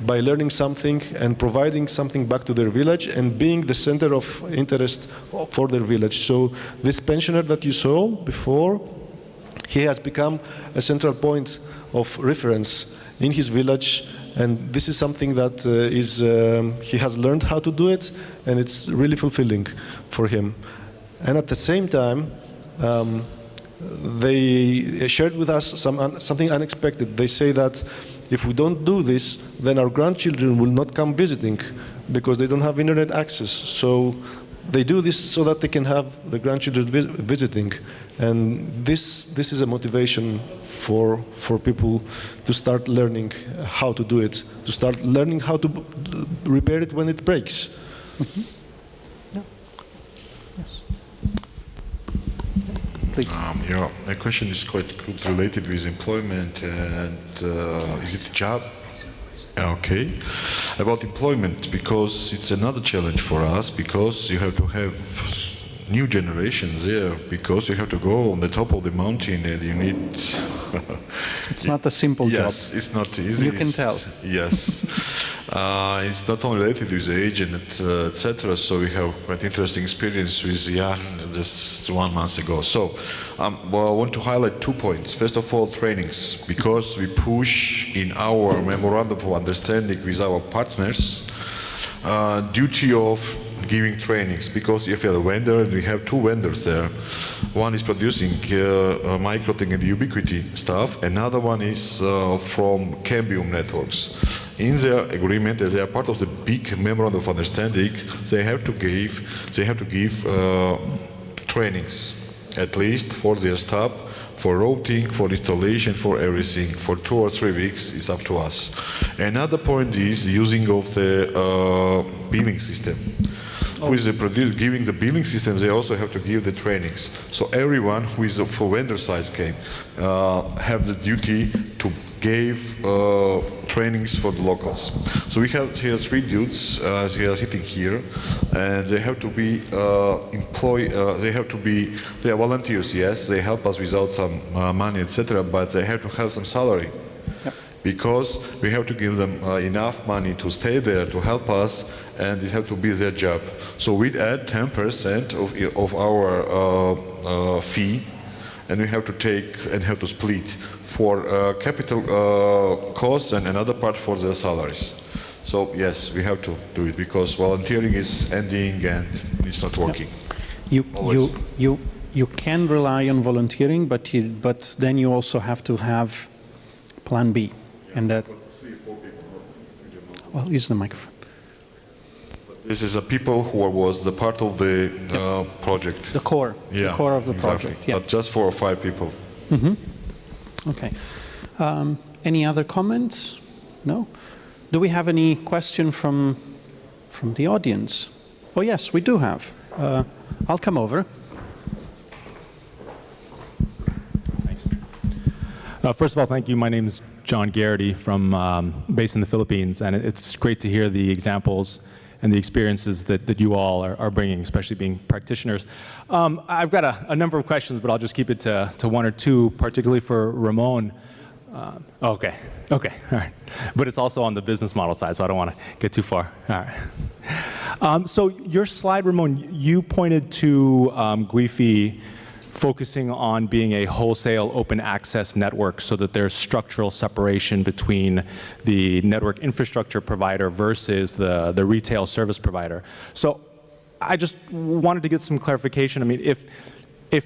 Speaker 4: by learning something and providing something back to their village and being the center of interest for their village. So this pensioner that you saw before, he has become a central point of reference in his village, and this is something that he has learned how to do it, and it's really fulfilling for him. And at the same time, they shared with us something unexpected. They say that if we don't do this, then our grandchildren will not come visiting because they don't have internet access. So they do this so that they can have the grandchildren visiting, and this is a motivation for people to start learning how to do it, to start learning how to repair it when it breaks.
Speaker 2: Mm-hmm. Yeah. Yes. Please.
Speaker 9: Yeah, my question is quite related with employment and is it job? Okay. About employment, because it's another challenge for us, because you have to have new generations there, because you have to go on the top of the mountain and you need...
Speaker 2: It's not a simple job.
Speaker 9: Yes, it's not easy.
Speaker 2: You can tell.
Speaker 9: Yes. It's not only related with age and etc. So we have quite interesting experience with Jan just 1 month ago. So well, I want to highlight 2 points. First of all, trainings, because we push in our memorandum of understanding with our partners duty of giving trainings, because if you're a vendor, and we have 2 vendors there, one is producing microting and ubiquity stuff, another one is from Cambium networks. In their agreement, as they are part of the big memorandum of understanding, they have to give trainings, at least for their staff, for routing, for installation, for everything. For 2 or 3 weeks, it's up to us. Another point is the using of the billing system. Who is giving the billing system, they also have to give the trainings. So everyone who is for vendor side came have the duty to give trainings for the locals. So we have here 3 dudes they are sitting here, and they have to be they are volunteers, yes, they help us without some money, etc., but they have to have some salary. Because we have to give them enough money to stay there, to help us, and it has to be their job. So we'd add 10% of our fee, and we have to take and have to split for capital costs and another part for their salaries. So yes, we have to do it because volunteering is ending and it's not working.
Speaker 2: You can rely on volunteering, but then you also have to have plan B. And that, well, use the microphone.
Speaker 9: This is a people who was the part of the project.
Speaker 2: The core,
Speaker 9: yeah,
Speaker 2: the core of the
Speaker 9: exactly.
Speaker 2: project. Yeah.
Speaker 9: But just 4 or 5 people.
Speaker 2: Mm-hmm. Okay. Any other comments? No? Do we have any question from the audience? Oh yes, we do have. I'll come over.
Speaker 11: Thanks. First of all, thank you. My name is John Garrity based in the Philippines, and it's great to hear the examples and the experiences that you all are bringing, especially being practitioners. I've got a number of questions, but I'll just keep it to 1 or 2, particularly for Ramon. Okay, all right. But it's also on the business model side, so I don't want to get too far. All right. So your slide, Ramon, you pointed to GUIFI focusing on being a wholesale open access network so that there's structural separation between the network infrastructure provider versus the retail service provider. So I just wanted to get some clarification. I mean, if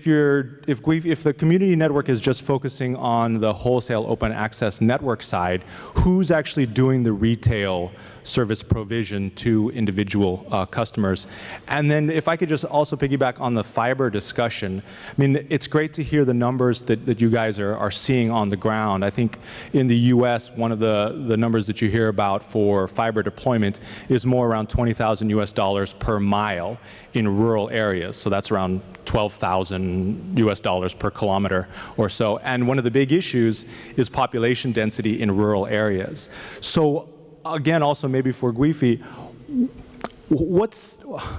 Speaker 11: the community network is just focusing on the wholesale open access network side, who's actually doing the retail service provision to individual customers? And then if I could just also piggyback on the fiber discussion, I mean, it's great to hear the numbers that you guys are seeing on the ground. I think in the US, one of the numbers that you hear about for fiber deployment is more around $20,000 per mile in rural areas. So that's around $12,000 per kilometer or so. And one of the big issues is population density in rural areas. So again, also maybe for GUIFI,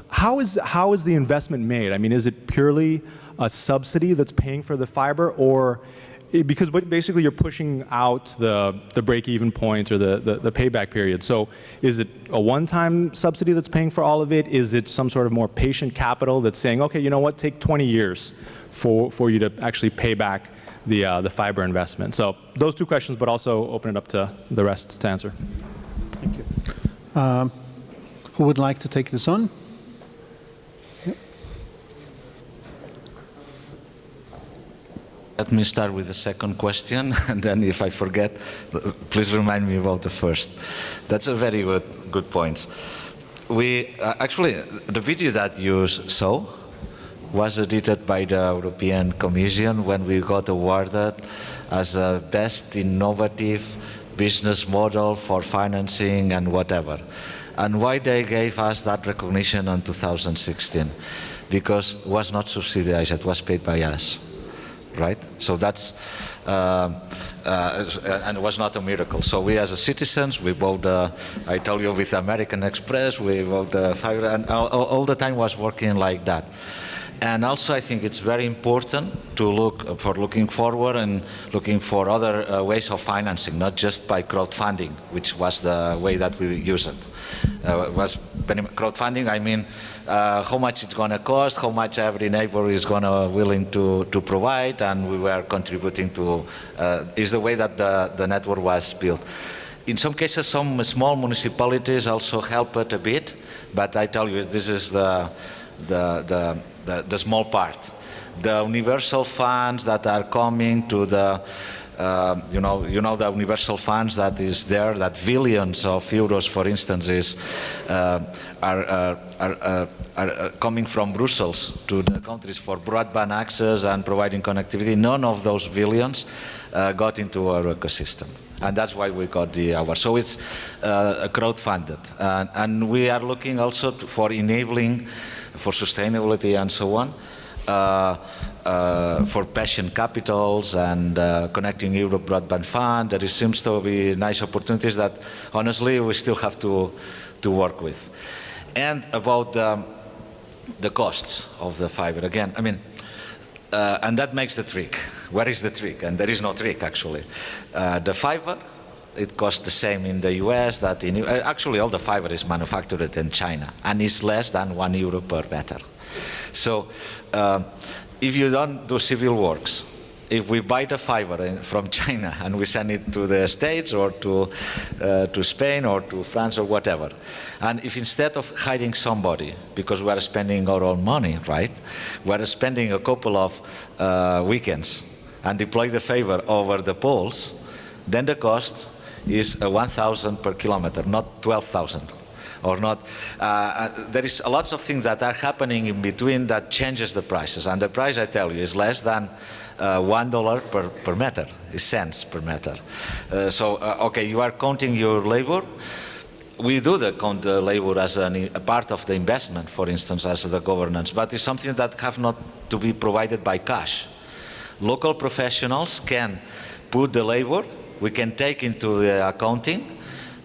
Speaker 11: how is the investment made? I mean, is it purely a subsidy that's paying for the fiber, or because basically you're pushing out the break-even point or the payback period? So is it a one-time subsidy that's paying for all of it? Is it some sort of more patient capital that's saying, okay, you know what, take 20 years for you to actually pay back the fiber investment? So those 2 questions, but also open it up to the rest to answer.
Speaker 2: Thank you. Who would like to take this on? Yep.
Speaker 3: Let me start with the second question, and then if I forget, please remind me about the first. That's a very good point. actually, the video that you saw was edited by the European Commission when we got awarded as the best innovative business model for financing and whatever. And why they gave us that recognition in 2016? Because it was not subsidized, it was paid by us, right? So that's, and it was not a miracle. So we as citizens, we bought, I told you with American Express, we bought fiber, and all the time was working like that. And also I think it's very important to looking forward and looking for other ways of financing, not just by crowdfunding, which was the way that we use it. Was crowdfunding, I mean, how much it's going to cost, how much every neighbor is going to willing to provide, and we were contributing to, is the way that the network was built. In some cases, some small municipalities also help it a bit, but I tell you, this is the small part. The universal funds that are coming to the, you know the universal funds that is there, that billions of euros, for instance, is are coming from Brussels to the countries for broadband access and providing connectivity. None of those billions got into our ecosystem. And that's why we got the award. So it's crowdfunded. And we are looking also for enabling, for sustainability and so on, for passion capitals and Connecting Europe Broadband Fund. There seems to be nice opportunities that, honestly, we still have to work with. And about the costs of the fiber, again, I mean, and that makes the trick. Where is the trick? And there is no trick, actually. The fiber, it costs the same in the US that in, actually all the fiber is manufactured in China and is less than €1 per meter. So if you don't do civil works, if we buy the fiber from China and we send it to the States or to Spain or to France or whatever, and if instead of hiring somebody, because we are spending our own money, right, we are spending a couple of weekends and deploy the fiber over the poles, then the cost is 1,000 per kilometer, not 12,000. Or not. There is lots of things that are happening in between that changes the prices. And the price, I tell you, is less than $1 per meter, cents per meter. Okay, you are counting your labor. We do count the labor as a part of the investment, for instance, as the governance, but it's something that have not to be provided by cash. Local professionals can put the labor, we can take into the accounting,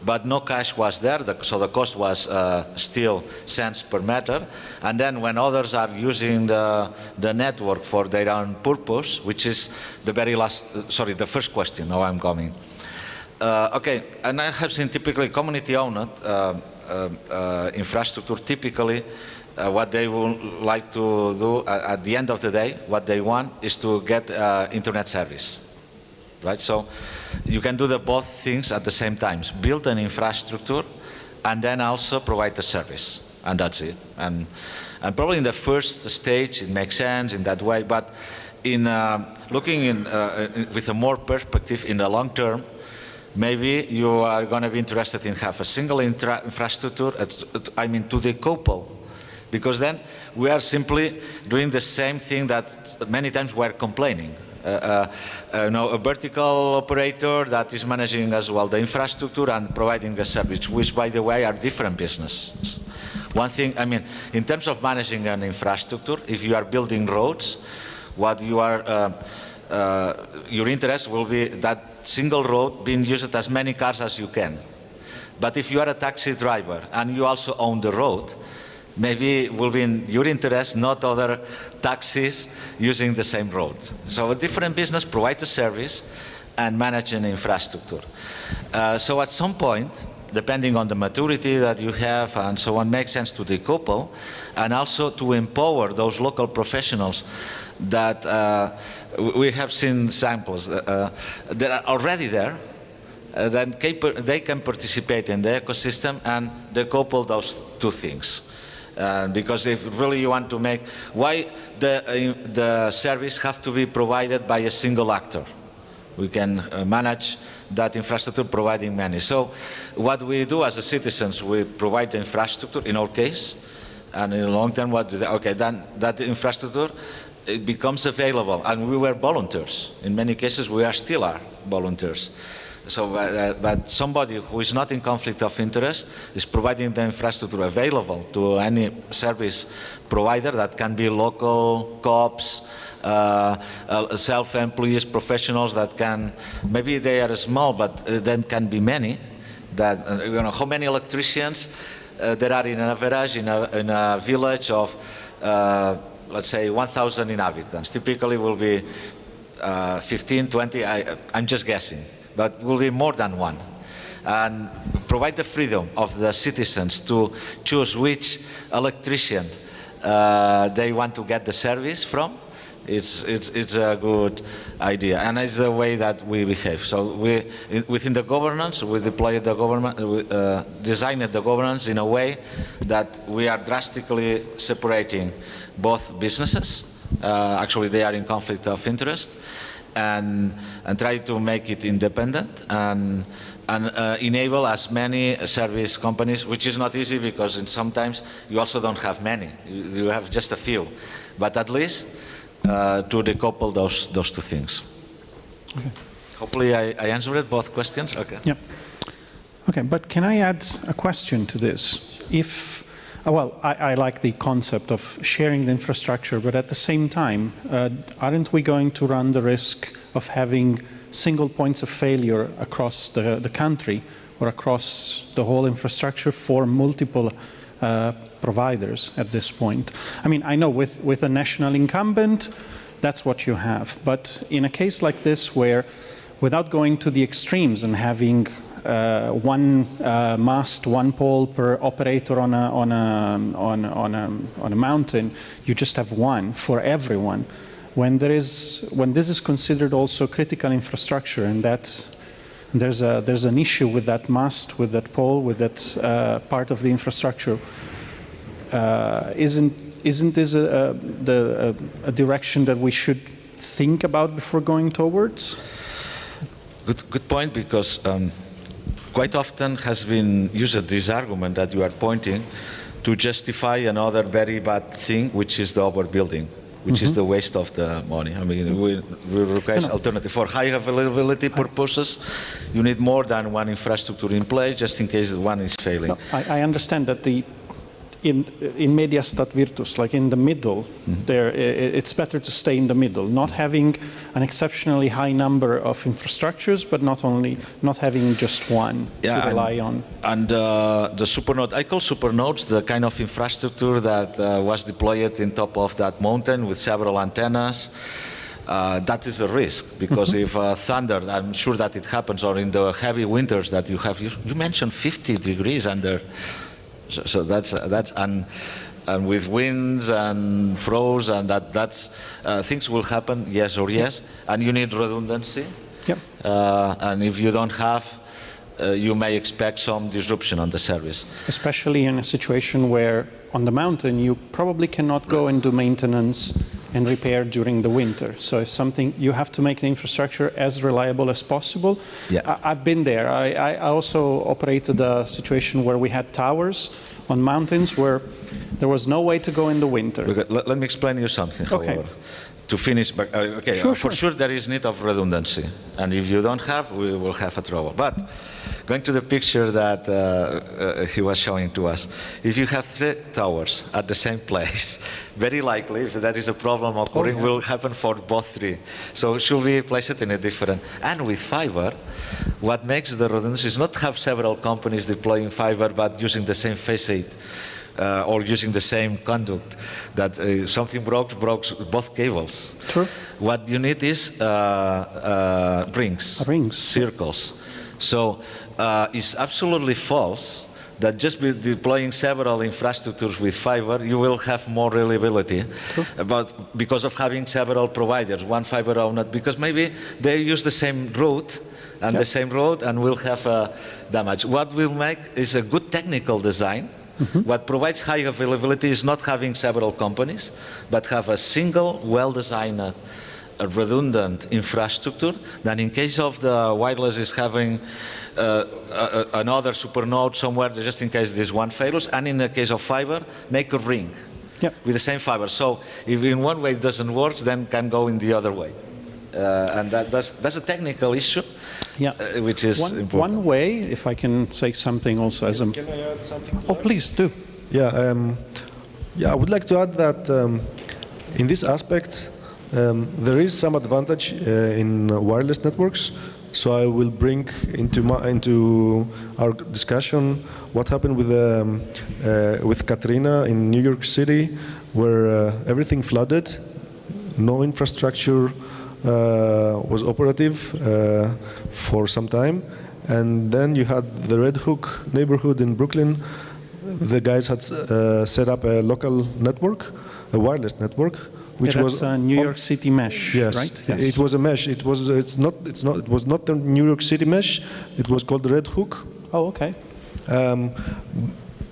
Speaker 3: but no cash was there, so the cost was still cents per meter. And then when others are using the network for their own purpose, which is the very last, sorry, the first question, now I'm coming. Okay, and I have seen typically community-owned infrastructure, typically what they would like to do at the end of the day, what they want is to get internet service. Right? So you can do both things at the same time. Build an infrastructure and then also provide the service. And that's it. And probably in the first stage it makes sense in that way, but in looking with a more perspective in the long term, maybe you are going to be interested in have a single infrastructure, I mean to decouple, because then we are simply doing the same thing that many times we're complaining. A vertical operator that is managing as well the infrastructure and providing the service, which by the way are different businesses. One thing, I mean, in terms of managing an infrastructure, if you are building roads, what you are, your interest will be that single road being used as many cars as you can. But if you are a taxi driver and you also own the road, maybe it will be in your interest, not other taxis using the same road. So a different business provides a service and manage an infrastructure. So at some point, depending on the maturity that you have and so on, makes sense to decouple and also to empower those local professionals that we have seen samples that are already there. Then they can participate in the ecosystem and decouple those two things. Because if really you want to make, why the service have to be provided by a single actor, We can manage that infrastructure providing many. So what we do as citizens, we provide the infrastructure in our case, and in the long term, then that infrastructure, it becomes available, and we were volunteers. In many cases, we still are volunteers. So, but somebody who is not in conflict of interest is providing the infrastructure available to any service provider. That can be local co-ops, self-employees, professionals that can, maybe they are small, but there can be many. That, how many electricians there are in an average in a village of, let's say, 1,000 inhabitants. Typically will be 15, 20, I'm just guessing, but will be more than one. And provide the freedom of the citizens to choose which electrician they want to get the service from. It's a good idea, and it's the way that we behave. So within the governance, we deployed the government, designed the governance in a way that we are drastically separating both businesses. Actually, they are in conflict of interest, and try to make it independent and enable as many service companies, which is not easy because sometimes you also don't have many. You have just a few, but at least to decouple those two things.
Speaker 2: Okay.
Speaker 3: Hopefully I answered both questions. Okay.
Speaker 2: Yeah. Okay, but can I add a question to this? If, well, I like the concept of sharing the infrastructure, but at the same time, aren't we going to run the risk of having single points of failure across the country or across the whole infrastructure for multiple providers at this point? I mean, I know with a national incumbent, that's what you have. But in a case like this where, without going to the extremes and having one mast, one pole per operator on a mountain, you just have one for everyone. When this is considered also critical infrastructure, and that there's an issue with that mast, with that pole, with that part of the infrastructure, isn't this a direction that we should think about before going towards?
Speaker 3: Good point, because quite often has been used this argument that you are pointing to justify another very bad thing, which is the overbuilding, which is the waste of the money. I mean, we request alternative. For high availability purposes, you need more than one infrastructure in place, just in case one is failing.
Speaker 2: No, I understand that in media stat virtus, like in the middle, it's better to stay in the middle, not having an exceptionally high number of infrastructures, but not having just one to rely on.
Speaker 3: And the supernode, I call supernodes the kind of infrastructure that was deployed in top of that mountain with several antennas. That is a risk, because if thunder, I'm sure that it happens, or in the heavy winters that you have, you mentioned 50 degrees under. So that's and with winds and froze, and that's things will happen, yes or yes, and you need redundancy.
Speaker 2: Yep.
Speaker 3: And if you don't have, you may expect some disruption on the service.
Speaker 2: Especially in a situation where on the mountain you probably cannot go and do maintenance and repair during the winter. So it's something you have to make the infrastructure as reliable as possible.
Speaker 3: Yeah.
Speaker 2: I've been there. I also operated a situation where we had towers on mountains where there was no way to go in the winter.
Speaker 3: Let me explain you something, however. To finish, for sure there is need of redundancy, and if you don't have, we will have a trouble. But going to the picture that he was showing to us, if you have 3 towers at the same place, very likely, if that is a problem occurring, will happen for both 3. So should we place it in a different? And with fiber, what makes the redundancy is not have several companies deploying fiber, but using the same facade. Or using the same conduct, that something broke both cables.
Speaker 2: True.
Speaker 3: What you need is rings, circles. So it's absolutely false that just by deploying several infrastructures with fiber, you will have more reliability. But because of having several providers, one fiber owner, because maybe they use the same route and the same road, and will have damage. What will make is a good technical design. What provides high availability is not having several companies, but have a single, well-designed a redundant infrastructure, then in case of the wireless is having another supernode somewhere just in case this one fails, and in the case of fiber, make a ring with the same fiber. So if in one way it doesn't work, then can go in the other way. And that's a technical issue, which is important.
Speaker 2: One way, if I can say something also as a...
Speaker 4: Can I add something?
Speaker 2: Oh, please do.
Speaker 4: Yeah, I would like to add that in this aspect, there is some advantage in wireless networks. So I will bring into our discussion what happened with Katrina in New York City, where everything flooded, no infrastructure was operative for some time, and then you had the Red Hook neighborhood in Brooklyn. The guys had set up a local network, a wireless network, which was
Speaker 2: a New York City mesh,
Speaker 4: yes,
Speaker 2: right? Yes.
Speaker 4: It was a mesh. It was not the New York City mesh. It was called the Red Hook.
Speaker 2: Oh, okay.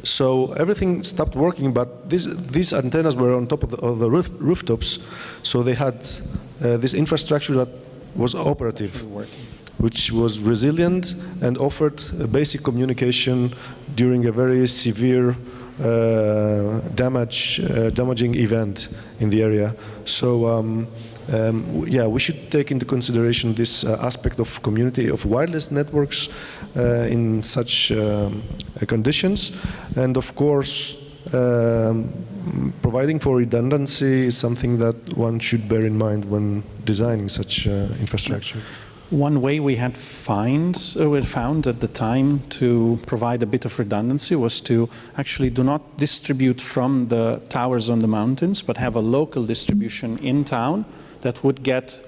Speaker 4: So everything stopped working, but these antennas were on top of the rooftops, so they had this infrastructure that was operative, which was resilient and offered a basic communication during a very severe damaging event in the area. So yeah, we should take into consideration this aspect of community of wireless networks in such conditions, and of course providing for redundancy is something that one should bear in mind when designing such infrastructure.
Speaker 2: One way we had found at the time to provide a bit of redundancy was to actually do not distribute from the towers on the mountains, but have a local distribution in town that would get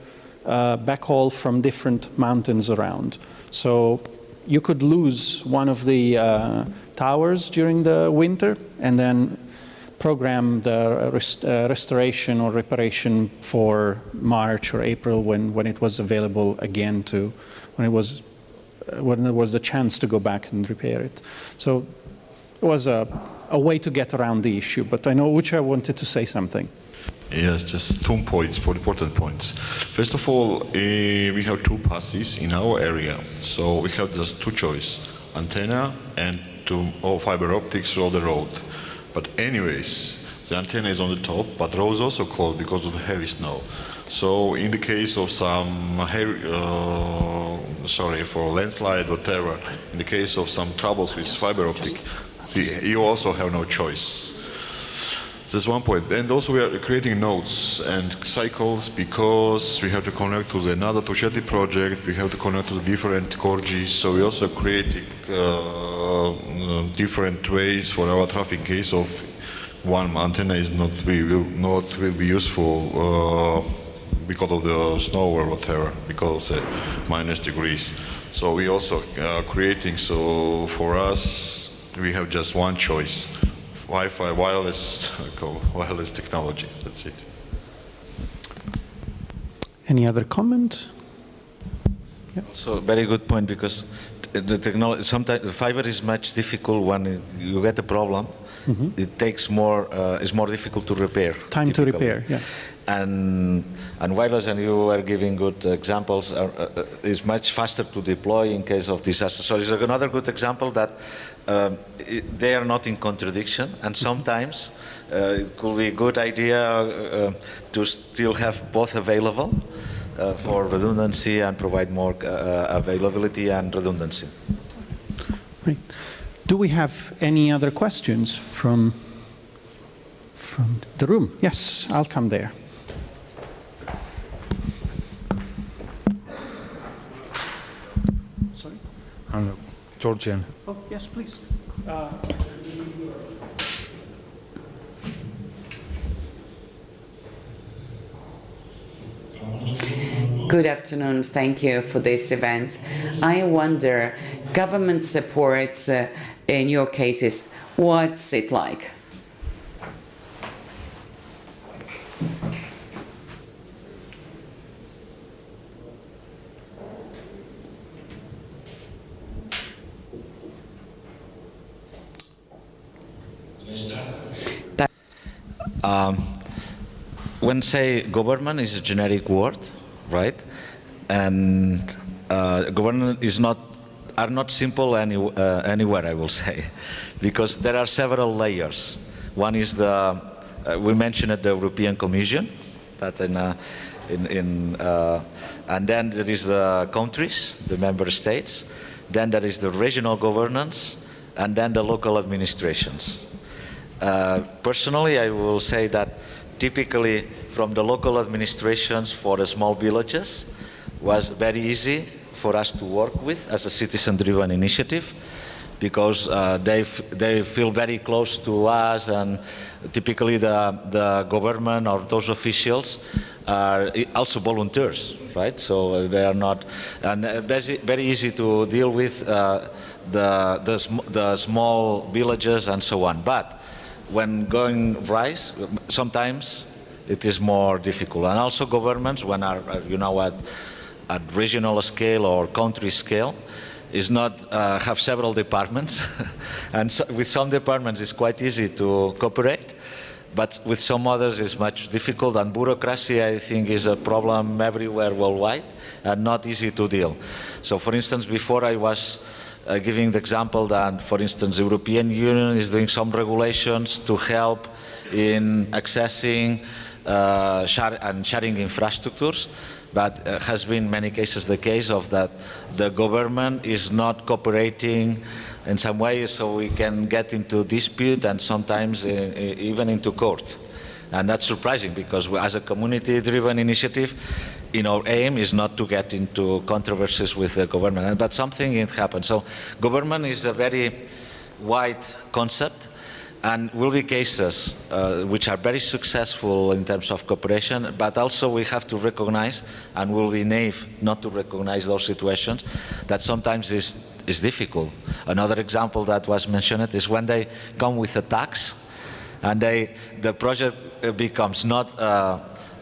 Speaker 2: backhaul from different mountains around. So you could lose one of the towers during the winter and then program the restoration or reparation for March or April when it was available again, when there was the chance to go back and repair it. So it was a way to get around the issue. But I know Ucha wanted to say something.
Speaker 9: Yes, just 2 points, 4 important points. First of all, we have 2 passes in our area. So we have just 2 choices, antenna and fiber optics or the road. But anyways, the antenna is on the top, but road is also closed because of the heavy snow. So in the case of some for landslide or whatever, in the case of some troubles with fiber optic, you also have no choice. That's one point. And also we are creating nodes and cycles because we have to connect to another Tusheti project, we have to connect to the different Kyrgyz, so we also creating different ways for our traffic in case of one antenna will be useful because of the snow or whatever, because of the -degrees. So we also creating, so for us, we have just one choice. Wi-Fi, wireless technology, that's it.
Speaker 2: Any other comment?
Speaker 3: Yeah. So very good point, because the technology, sometimes the fiber is much difficult when you get a problem. Mm-hmm. It takes more, it's more difficult to repair.
Speaker 2: Time typically. To repair, yeah.
Speaker 3: And wireless, and you were giving good examples, is much faster to deploy in case of disaster. So it's another good example that they are not in contradiction, and sometimes it could be a good idea to still have both available for redundancy and provide more availability and redundancy.
Speaker 2: Right. Do we have any other questions from the room? Yes, I'll come there. Sorry?
Speaker 12: I'm Georgian.
Speaker 2: Oh, yes, please.
Speaker 10: Good afternoon. Thank you for this event. I wonder, government supports in your cases, what's it like?
Speaker 3: when say government is a generic word, right? And government are not simple anywhere, I will say, because there are several layers. One is we mentioned the European Commission, that and then there is the countries, the member states, then there is the regional governance, and then the local administrations. Personally, I will say that typically from the local administrations for the small villages was very easy for us to work with as a citizen-driven initiative, because they feel very close to us, and typically the government or those officials are also volunteers, right? So they are not, and very easy to deal with the small villages and so on. But when going rise, sometimes it is more difficult. And also governments, when are at regional scale or country scale, is not have several departments, and so with some departments it's quite easy to cooperate, but with some others it's much difficult, and bureaucracy, I think, is a problem everywhere worldwide and not easy to deal. So for instance, before I was giving the example that, for instance, the European Union is doing some regulations to help in accessing and sharing infrastructures, but has been in many cases the case of that the government is not cooperating in some ways, so we can get into dispute and sometimes even into court. And that's surprising, because as a community-driven initiative, our aim is not to get into controversies with the government, but something happens. So government is a very wide concept, and will be cases which are very successful in terms of cooperation, but also we have to recognize, and will be naive not to recognize those situations, that sometimes is difficult. Another example that was mentioned is when they come with a tax, and the project becomes not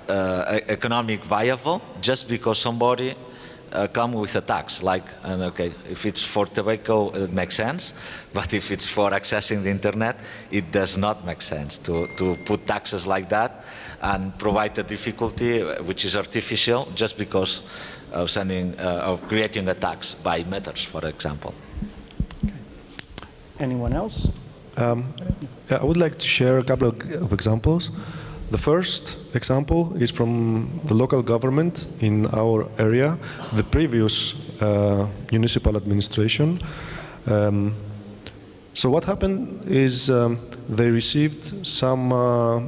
Speaker 3: economic viable just because somebody come with a tax, like, and okay, if it's for tobacco, it makes sense, but if it's for accessing the internet, it does not make sense to put taxes like that and provide a difficulty which is artificial just because of creating a tax by methods, for example.
Speaker 2: Okay. Anyone else?
Speaker 4: Yeah, I would like to share a couple of examples. The first example is from the local government in our area, the previous municipal administration. So what happened is they received some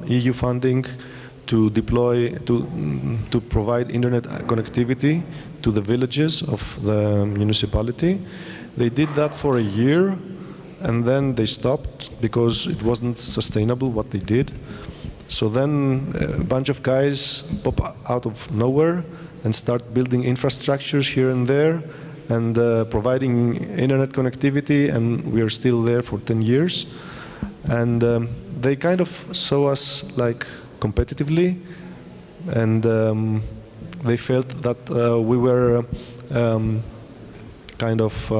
Speaker 4: EU funding to deploy, to provide internet connectivity to the villages of the municipality. They did that for a year, and then they stopped because it wasn't sustainable what they did. So then a bunch of guys pop out of nowhere and start building infrastructures here and there and providing internet connectivity, and we are still there for 10 years. And they kind of saw us like competitively, and they felt that we were kind of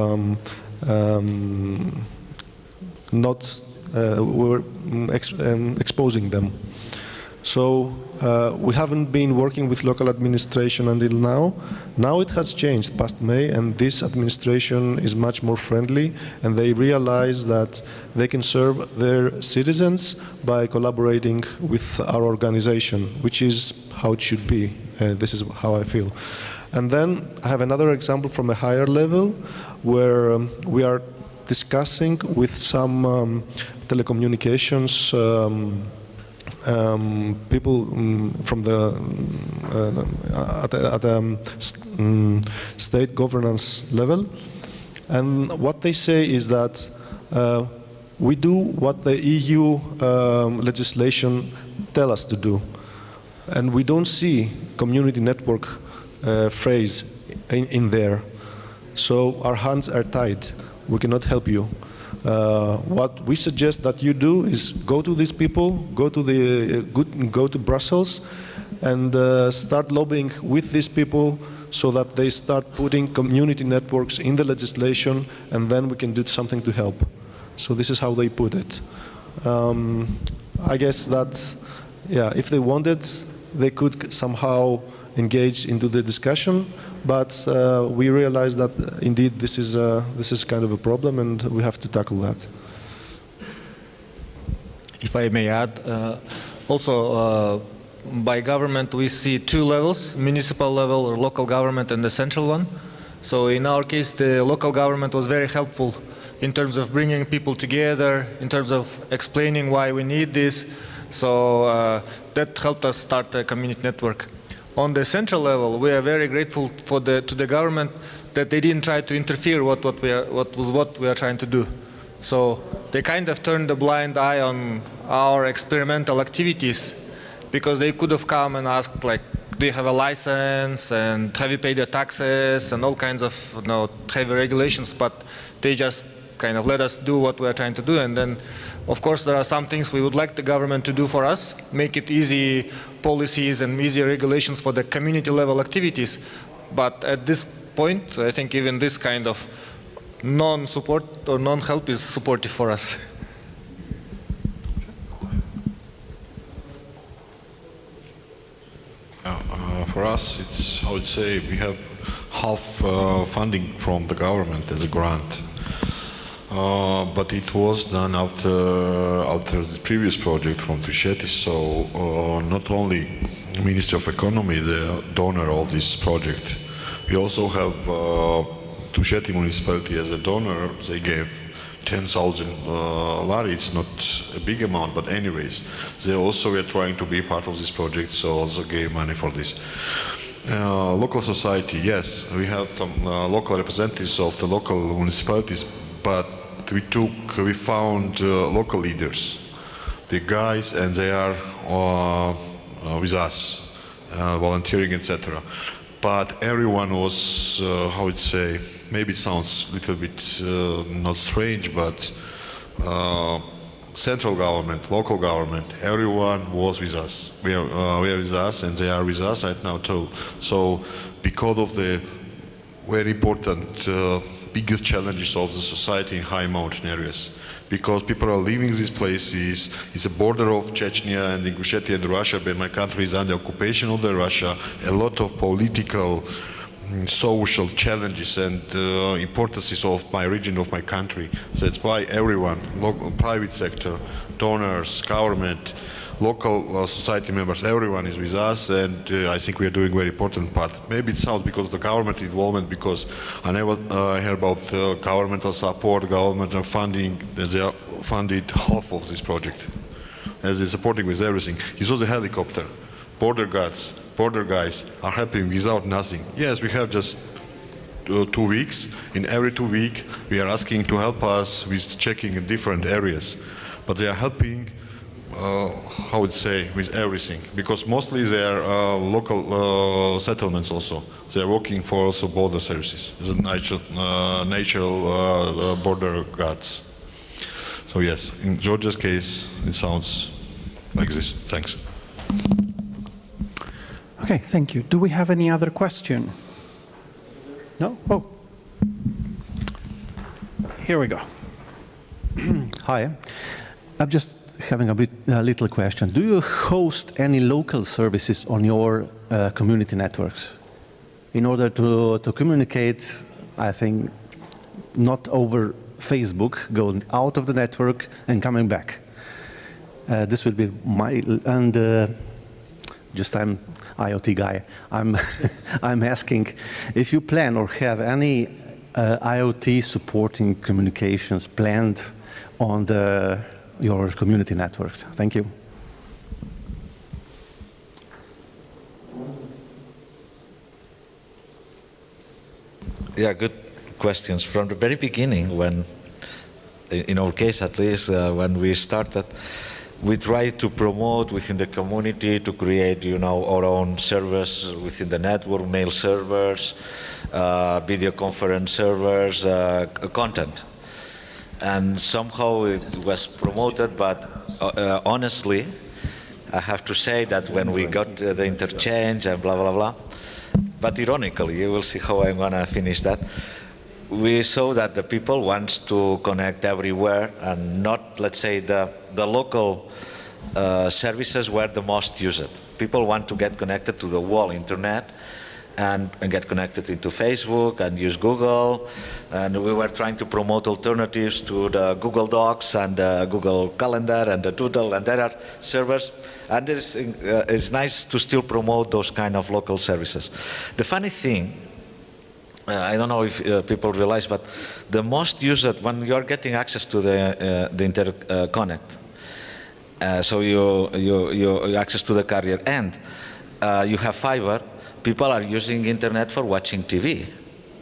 Speaker 4: not, we were exposing them. So we haven't been working with local administration until now. Now it has changed past May, and this administration is much more friendly, and they realize that they can serve their citizens by collaborating with our organization, which is how it should be. This is how I feel. And then I have another example from a higher level where we are discussing with some telecommunications people from the state governance level, and what they say is that we do what the EU legislation tell us to do, and we don't see community network phrase in there, so our hands are tied. We cannot help you. What we suggest that you do is go to these people, go to Brussels, and start lobbying with these people so that they start putting community networks in the legislation, and then we can do something to help. So this is how they put it. I guess that, yeah, if they wanted, they could somehow engage into the discussion, but we realized that indeed this is kind of a problem and we have to tackle that.
Speaker 8: If I may add, also by government we see two levels, municipal level or local government and the central one. So in our case the local government was very helpful in terms of bringing people together, in terms of explaining why we need this. So that helped us start a community network. On the central level, we are very grateful to the government that they didn't try to interfere what we are trying to do. So they kind of turned a blind eye on our experimental activities, because they could have come and asked, like, do you have a license and have you paid your taxes and all kinds of heavy regulations, but they just kind of let us do what we are trying to do. And then, of course, there are some things we would like the government to do for us, make it easy policies and easy regulations for the community level activities. But at this point, I think even this kind of non-support or non-help is supportive for us.
Speaker 9: For us, it's, I would say, we have half funding from the government as a grant. But it was done after the previous project from Tusheti, so not only Ministry of Economy, the donor of this project, we also have Tusheti municipality as a donor. They gave 10,000 lari. It's not a big amount, but anyways, they also were trying to be part of this project, so also gave money for this. Local society, yes, we have some local representatives of the local municipalities, but we found local leaders, the guys, and they are with us, volunteering, etc. But everyone was, how would say, maybe it sounds a little bit not strange, but central government, local government, everyone was with us. We are with us, and they are with us right now too. So because of the very important biggest challenges of the society in high mountain areas, because people are leaving these places. It's a border of Chechnya and Ingushetia and Russia, but my country is under occupation of the Russia. A lot of political, social challenges and importances of my region, of my country. So that's why everyone, local, private sector, donors, government, local society members, everyone is with us, and I think we are doing a very important part. Maybe it sounds because of the government involvement, because I never heard about governmental support, governmental funding, that they are funded half of this project, as they're supporting with everything. You saw the helicopter, border guards, border guys are helping without nothing. Yes, we have just 2 weeks. In every 2 weeks, we are asking to help us with checking in different areas, but they are helping, how would say, with everything, because mostly they are local settlements also. They are working for also border services, as a natural border guards. So yes, in Georgia's case, it sounds like this. Thanks.
Speaker 2: Okay, thank you. Do we have any other question? No? Oh. Here we go.
Speaker 13: Hi. I'm just having a little question. Do you host any local services on your community networks in order to communicate, I think, not over Facebook, going out of the network and coming back? This would be my, and just I'm IoT guy. I'm asking if you plan or have any IoT supporting communications planned on your community networks. Thank you.
Speaker 3: Yeah, good questions. From the very beginning, when, in our case at least, when we started, we tried to promote within the community to create, our own servers within the network, mail servers, video conference servers, content. And somehow it was promoted, but honestly, I have to say that when we got the interchange and blah, blah, blah, but ironically, you will see how I'm gonna finish that, we saw that the people want to connect everywhere and not, let's say, the local services were the most used. People want to get connected to the whole internet and get connected into Facebook and use Google. And we were trying to promote alternatives to the Google Docs and Google Calendar and the Doodle, and there are servers. And it's nice to still promote those kind of local services. The funny thing, I don't know if people realize, but the most used, when you're getting access to the interconnect, so you access to the carrier and you have fiber, people are using internet for watching TV,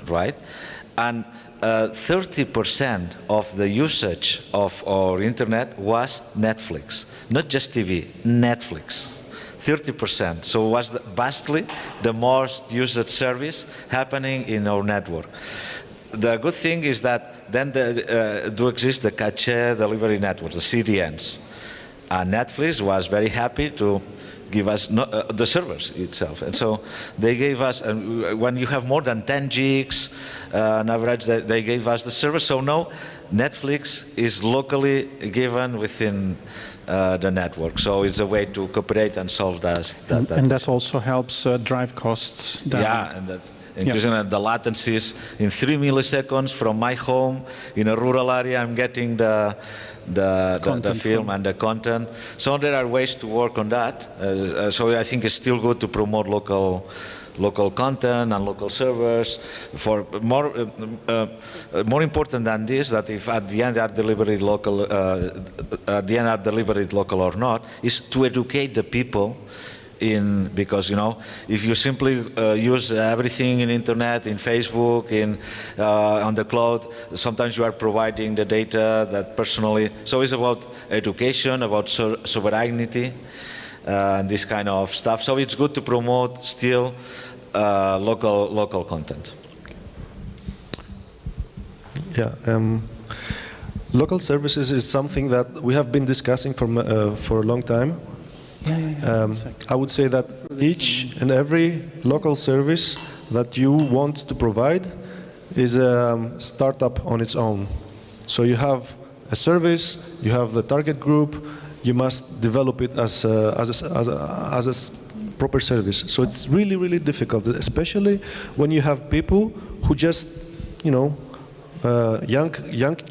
Speaker 3: right? And 30% of the usage of our internet was Netflix, not just TV, Netflix. 30%. So it was vastly the most used service happening in our network. The good thing is that then do exist the cache delivery networks, the CDNs. And Netflix was very happy to give us the servers itself. And so they gave us, when you have more than 10 gigs, on average, they gave us the servers. So now Netflix is locally given within the network. So it's a way to cooperate and solve that.
Speaker 2: And that also helps drive costs down.
Speaker 3: Yeah, and that increasing the latencies in 3 milliseconds from my home in a rural area. I'm getting the film and the content. So there are ways to work on that. So I think it's still good to promote local content and local servers. For more important than this, that if at the end are delivered local, or not, is to educate the people. Because if you simply use everything in internet, in Facebook, on the cloud, sometimes you are providing the data that personally. So it's about education, about sovereignty, and this kind of stuff. So it's good to promote still local content.
Speaker 4: Yeah. Local services is something that we have been discussing for a long time. I would say that each and every local service that you want to provide is a startup on its own. So you have a service, you have the target group, you must develop it as a proper service. So it's really, really difficult, especially when you have people who just, young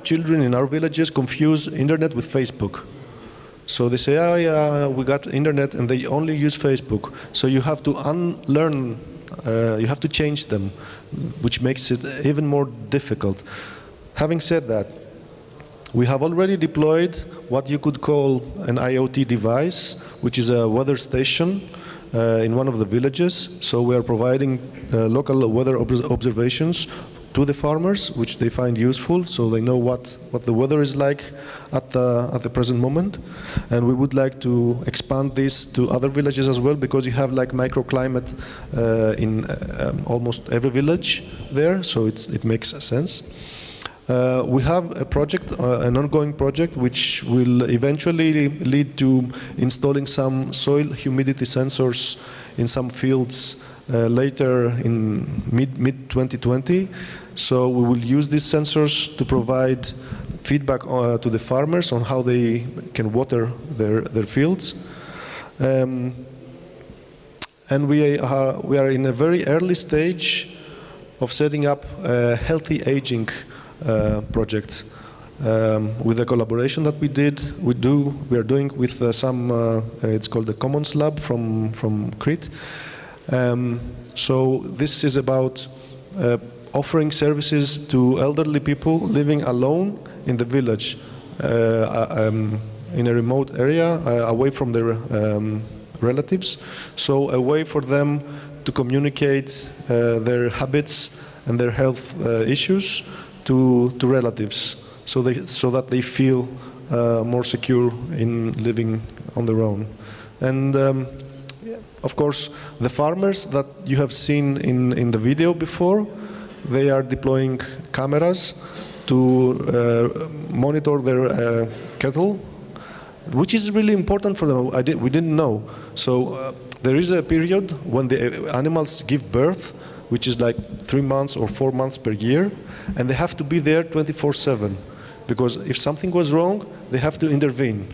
Speaker 4: children in our villages confuse internet with Facebook. So they say, oh yeah, we got internet, and they only use Facebook. So you have to unlearn, you have to change them, which makes it even more difficult. Having said that, we have already deployed what you could call an IoT device, which is a weather station in one of the villages. So we are providing local weather observations to the farmers, which they find useful, so they know what the weather is like at the present moment. And we would like to expand this to other villages as well, because you have like microclimate in almost every village there, so it makes sense. We have a project, an ongoing project, which will eventually lead to installing some soil humidity sensors in some fields later in mid-2020. So we will use these sensors to provide feedback to the farmers on how they can water their fields. And we are in a very early stage of setting up a healthy aging project with a collaboration that we are doing with some, it's called the Commons Lab from Crete. So this is about offering services to elderly people living alone in the village, in a remote area, away from their relatives. So a way for them to communicate their habits and their health issues to relatives, so that they feel more secure in living on their own. And of course, the farmers that you have seen in the video before, they are deploying cameras to monitor their cattle, which is really important for them. We didn't know. So there is a period when the animals give birth, which is like 3 months or 4 months per year, and they have to be there 24/7, because if something goes wrong, they have to intervene.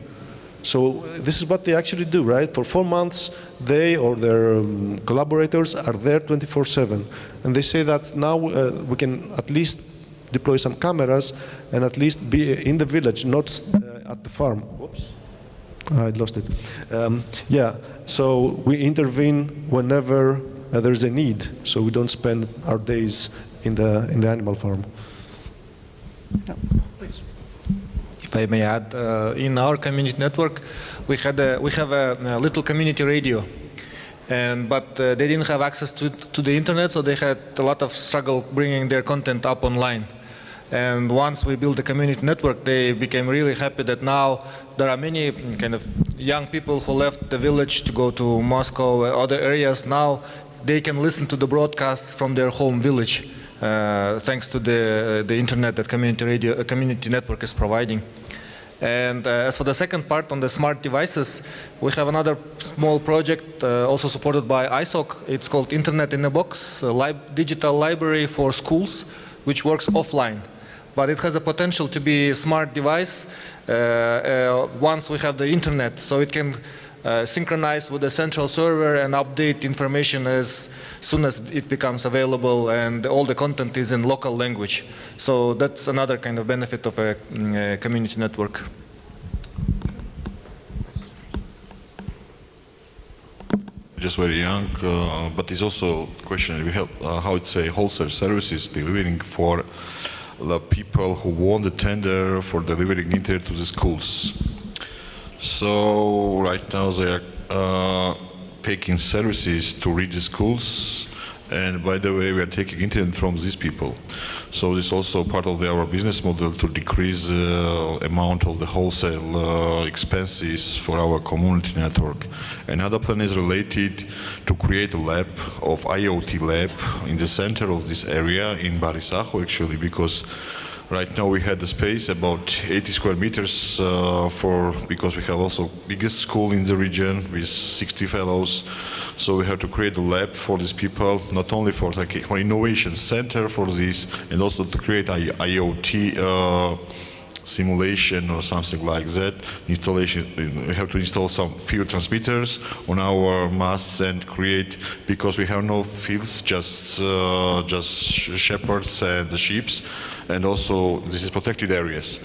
Speaker 4: So this is what they actually do, right? For 4 months, they or their collaborators are there 24/7. And they say that now we can at least deploy some cameras and at least be in the village, not at the farm. Whoops. I lost it. Yeah, so we intervene whenever there's a need, so we don't spend our days in the animal farm.
Speaker 2: Yeah, please.
Speaker 8: If I may add, in our community network, we have a little community radio, but they didn't have access to the internet, so they had a lot of struggle bringing their content up online. And once we built the community network, they became really happy that now there are many kind of young people who left the village to go to Moscow or other areas. Now they can listen to the broadcasts from their home village, thanks to the internet that community network is providing. And as for the second part on the smart devices, we have another small project also supported by ISOC. It's called Internet in a Box, a digital library for schools, which works offline. But it has a potential to be a smart device once we have the internet, so it can synchronize with the central server and update information as soon as it becomes available, and all the content is in local language. So that's another kind of benefit of a community network.
Speaker 9: Just very young, but it's also a question we have how it's a wholesale services delivering for the people who won the tender for delivering internet to the schools. So right now they are taking services to reach the schools, and by the way we are taking internet from these people. So this is also part of our business model to decrease the amount of the wholesale expenses for our community network. Another plan is related to create a lab of IoT lab in the center of this area in Barisaho actually, because right now we had the space about 80 square meters because we have also biggest school in the region with 60 fellows. So we have to create a lab for these people, not only for innovation center for this, and also to create IoT simulation or something like that. Installation, we have to install some field transmitters on our masts and create, because we have no fields, just shepherds and the sheep, and also this is protected areas.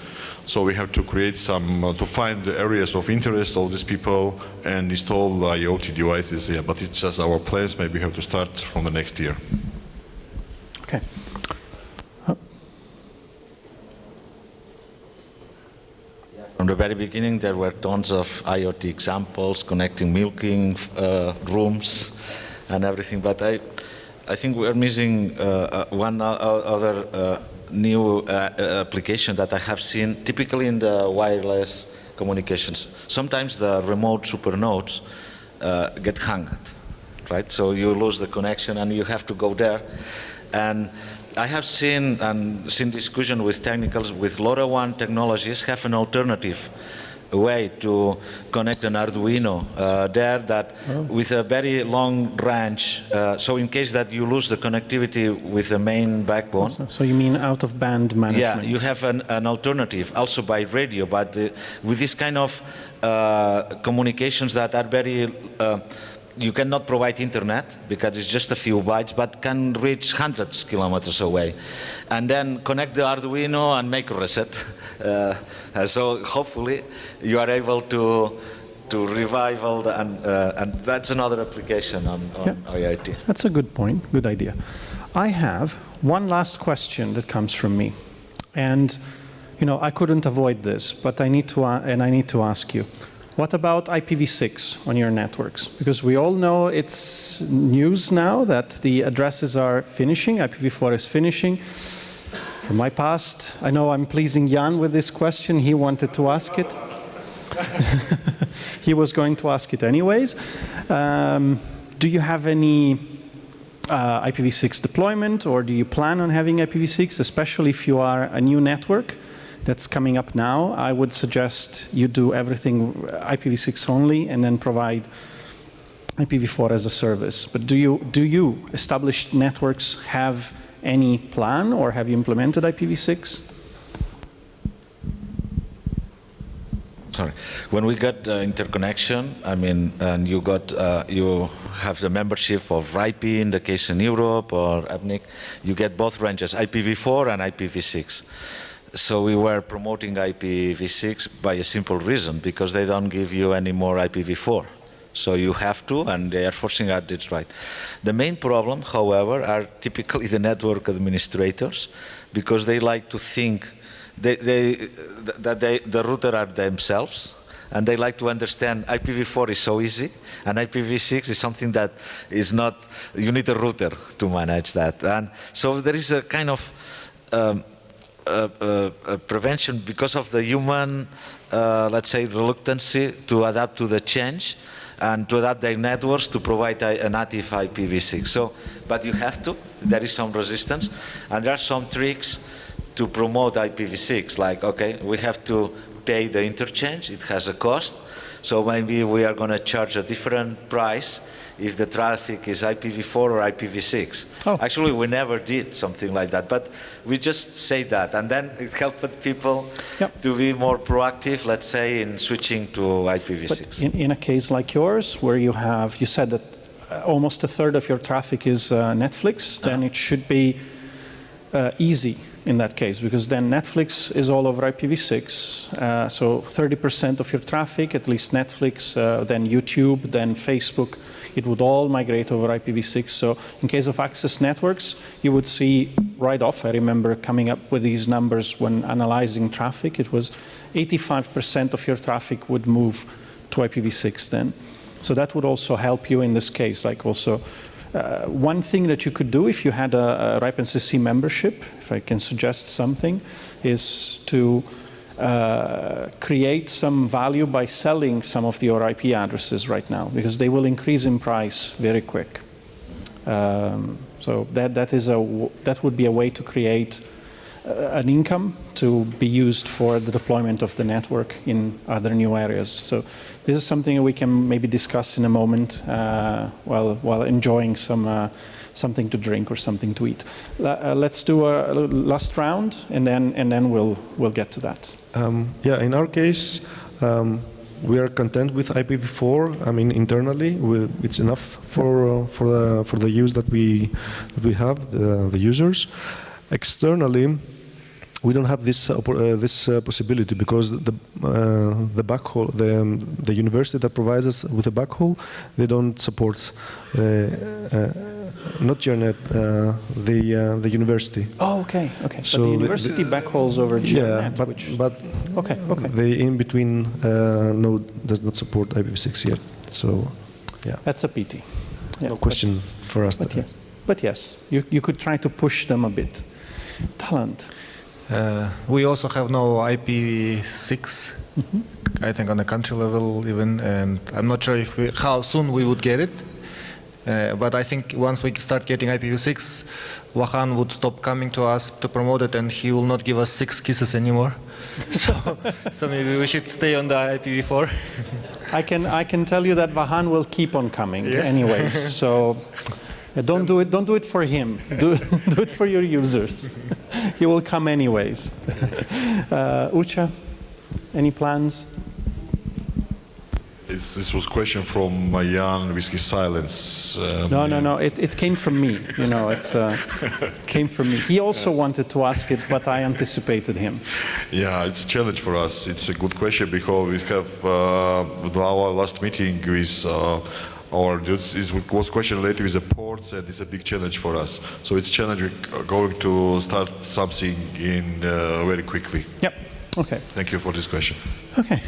Speaker 9: So we have to create some, to find the areas of interest of these people and install IoT devices here. But it's just our plans, maybe we have to start from the next year.
Speaker 2: Okay.
Speaker 3: From the very beginning, there were tons of IoT examples, connecting milking rooms and everything. But I think we're missing one other new application that I have seen typically in the wireless communications. Sometimes the remote supernodes get hung, right? So you lose the connection and you have to go there. And I have seen discussion with technicals with LoRaWAN technologies have an alternative way to connect an Arduino there that with a very long range, so in case that you lose the connectivity with the main backbone.
Speaker 2: So you mean out-of-band management?
Speaker 3: Yeah, you have an alternative also by radio, but with this kind of communications that are very, you cannot provide internet because it's just a few bytes, but can reach hundreds of kilometers away. And then connect the Arduino and make a reset. So hopefully you are able to revive all the, and that's another application on IoT.
Speaker 2: That's a good point, good idea. I have one last question that comes from me. And, you know, I couldn't avoid this, but I need to ask you. What about IPv6 on your networks? Because we all know it's news now that the addresses are finishing, IPv4 is finishing. From my past, I know I'm pleasing Jan with this question, he wanted to ask it. He was going to ask it anyways. Do you have any IPv6 deployment, or do you plan on having IPv6, especially if you are a new network that's coming up now? I would suggest you do everything IPv6 only and then provide IPv4 as a service. But do you established networks have any plan, or have you implemented IPv6?
Speaker 3: Sorry. When we got interconnection, I mean, and you have the membership of RIP in the case in Europe or EPNIC, you get both ranges, IPv4 and IPv6. So we were promoting IPv6 by a simple reason, because they don't give you any more IPv4. So you have to, and they are forcing out it right. The main problem, however, are typically the network administrators, because they like to think the router are themselves, and they like to understand IPv4 is so easy, and IPv6 is something that is not, you need a router to manage that. And so there is a kind of prevention because of the human, let's say, reluctance to adapt to the change and to adapt their networks to provide a native IPv6. So, but you have to, there is some resistance, and there are some tricks to promote IPv6, like, okay, we have to pay the interchange, it has a cost, so maybe we are going to charge a different price if the traffic is IPv4 or IPv6. Oh. Actually, we never did something like that, but we just say that, and then it helped people to be more proactive, let's say, in switching to IPv6.
Speaker 2: But in a case like yours, where you said that almost a third of your traffic is Netflix, then it should be easy in that case, because then Netflix is all over IPv6, so 30% of your traffic, at least Netflix, then YouTube, then Facebook, it would all migrate over IPv6. So in case of access networks, you would see right off, I remember coming up with these numbers when analyzing traffic, it was 85% of your traffic would move to IPv6 then. So that would also help you in this case, like also one thing that you could do if you had a RIPE NCC membership, if I can suggest something, is to create some value by selling some of your IP addresses right now, because they will increase in price very quick. So that would be a way to create an income to be used for the deployment of the network in other new areas. So this is something we can maybe discuss in a moment while enjoying something to drink or something to eat. Let's do a last round, and then we'll get to that.
Speaker 4: Yeah, in our case, we are content with IPv4. I mean, internally, it's enough for the use that we have, the users. Externally, we don't have this possibility, because the backhaul, the university that provides us with a backhaul, they don't support not GeoNet, the university.
Speaker 2: Oh, okay. So but the university backhauls over GeoNet.
Speaker 4: Yeah, but the in-between node does not support IPv6 yet. So, yeah.
Speaker 2: That's a pity. Yeah,
Speaker 4: no question for us.
Speaker 2: But yes, you could try to push them a bit. Talant.
Speaker 8: We also have no IPv6, I think on a country level even, and I'm not sure how soon we would get it. But I think once we start getting IPv6, Vahan would stop coming to us to promote it, and he will not give us 6 kisses anymore. So maybe we should stay on the IPv4.
Speaker 2: I can tell you that Vahan will keep on coming anyways. So don't do it for him. Do it for your users. He will come anyways. Ucha, any plans?
Speaker 9: This was a question from Jan Whiskey Silence.
Speaker 2: No. It came from me. You know, it came from me. He also wanted to ask it, but I anticipated him.
Speaker 9: Yeah, it's a challenge for us. It's a good question, because we have with our last meeting with it was question related with the ports, and it's a big challenge for us. So it's a challenge. We're going to start something in very quickly.
Speaker 2: Yep. Okay.
Speaker 9: Thank you for this question.
Speaker 2: Okay.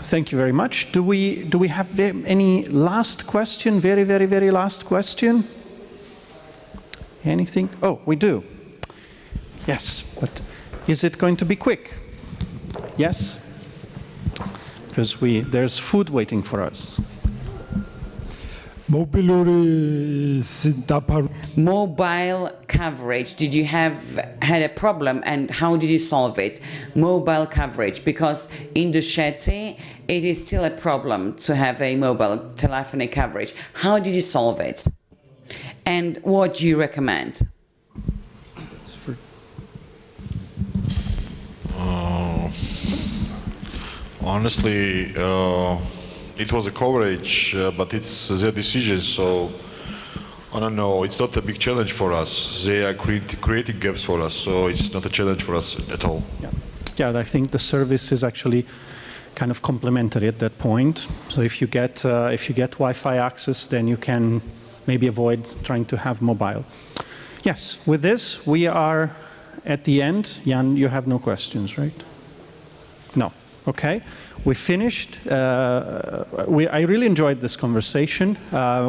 Speaker 2: Thank you very much. Do we have any last question? Very, very, very last question? Anything? Oh, we do. Yes, but is it going to be quick? Yes? Because there's food waiting for us.
Speaker 10: Mobile coverage, did you had a problem, and how did you solve it? Mobile coverage, because in Tusheti it is still a problem to have a mobile telephony coverage. How did you solve it? And what do you recommend?
Speaker 9: Honestly, it was a coverage, but it's their decision, so I don't know, it's not a big challenge for us. They are creating gaps for us, so it's not a challenge for us at all.
Speaker 2: Yeah, I think the service is actually kind of complementary at that point. So if you get Wi-Fi access, then you can maybe avoid trying to have mobile. Yes, with this, we are at the end. Jan, you have no questions, right? No. Okay. We finished. I really enjoyed this conversation.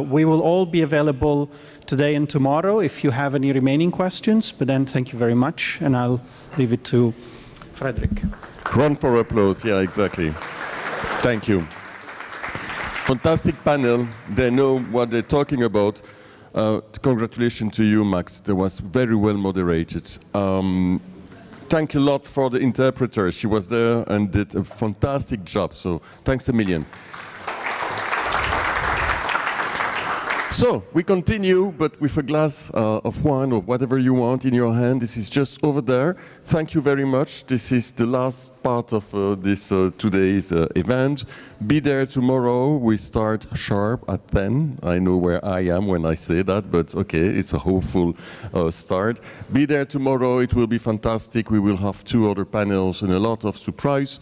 Speaker 2: We will all be available today and tomorrow if you have any remaining questions. But then thank you very much, and I'll leave it to Frederick.
Speaker 1: Round for applause. Yeah, exactly. Thank you. Fantastic panel. They know what they're talking about. Congratulations to you, Max. That was very well moderated. Thank you a lot for the interpreter. She was there and did a fantastic job. So thanks a million. So we continue, but with a glass of wine or whatever you want in your hand. This is just over there. Thank you very much. This is the last part of this today's event. Be there tomorrow. We start sharp at 10. I know where I am when I say that, but okay, it's a hopeful start. Be there tomorrow. It will be fantastic. We will have 2 other panels and a lot of surprise.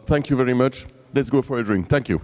Speaker 1: Thank you very much. Let's go for a drink. Thank you.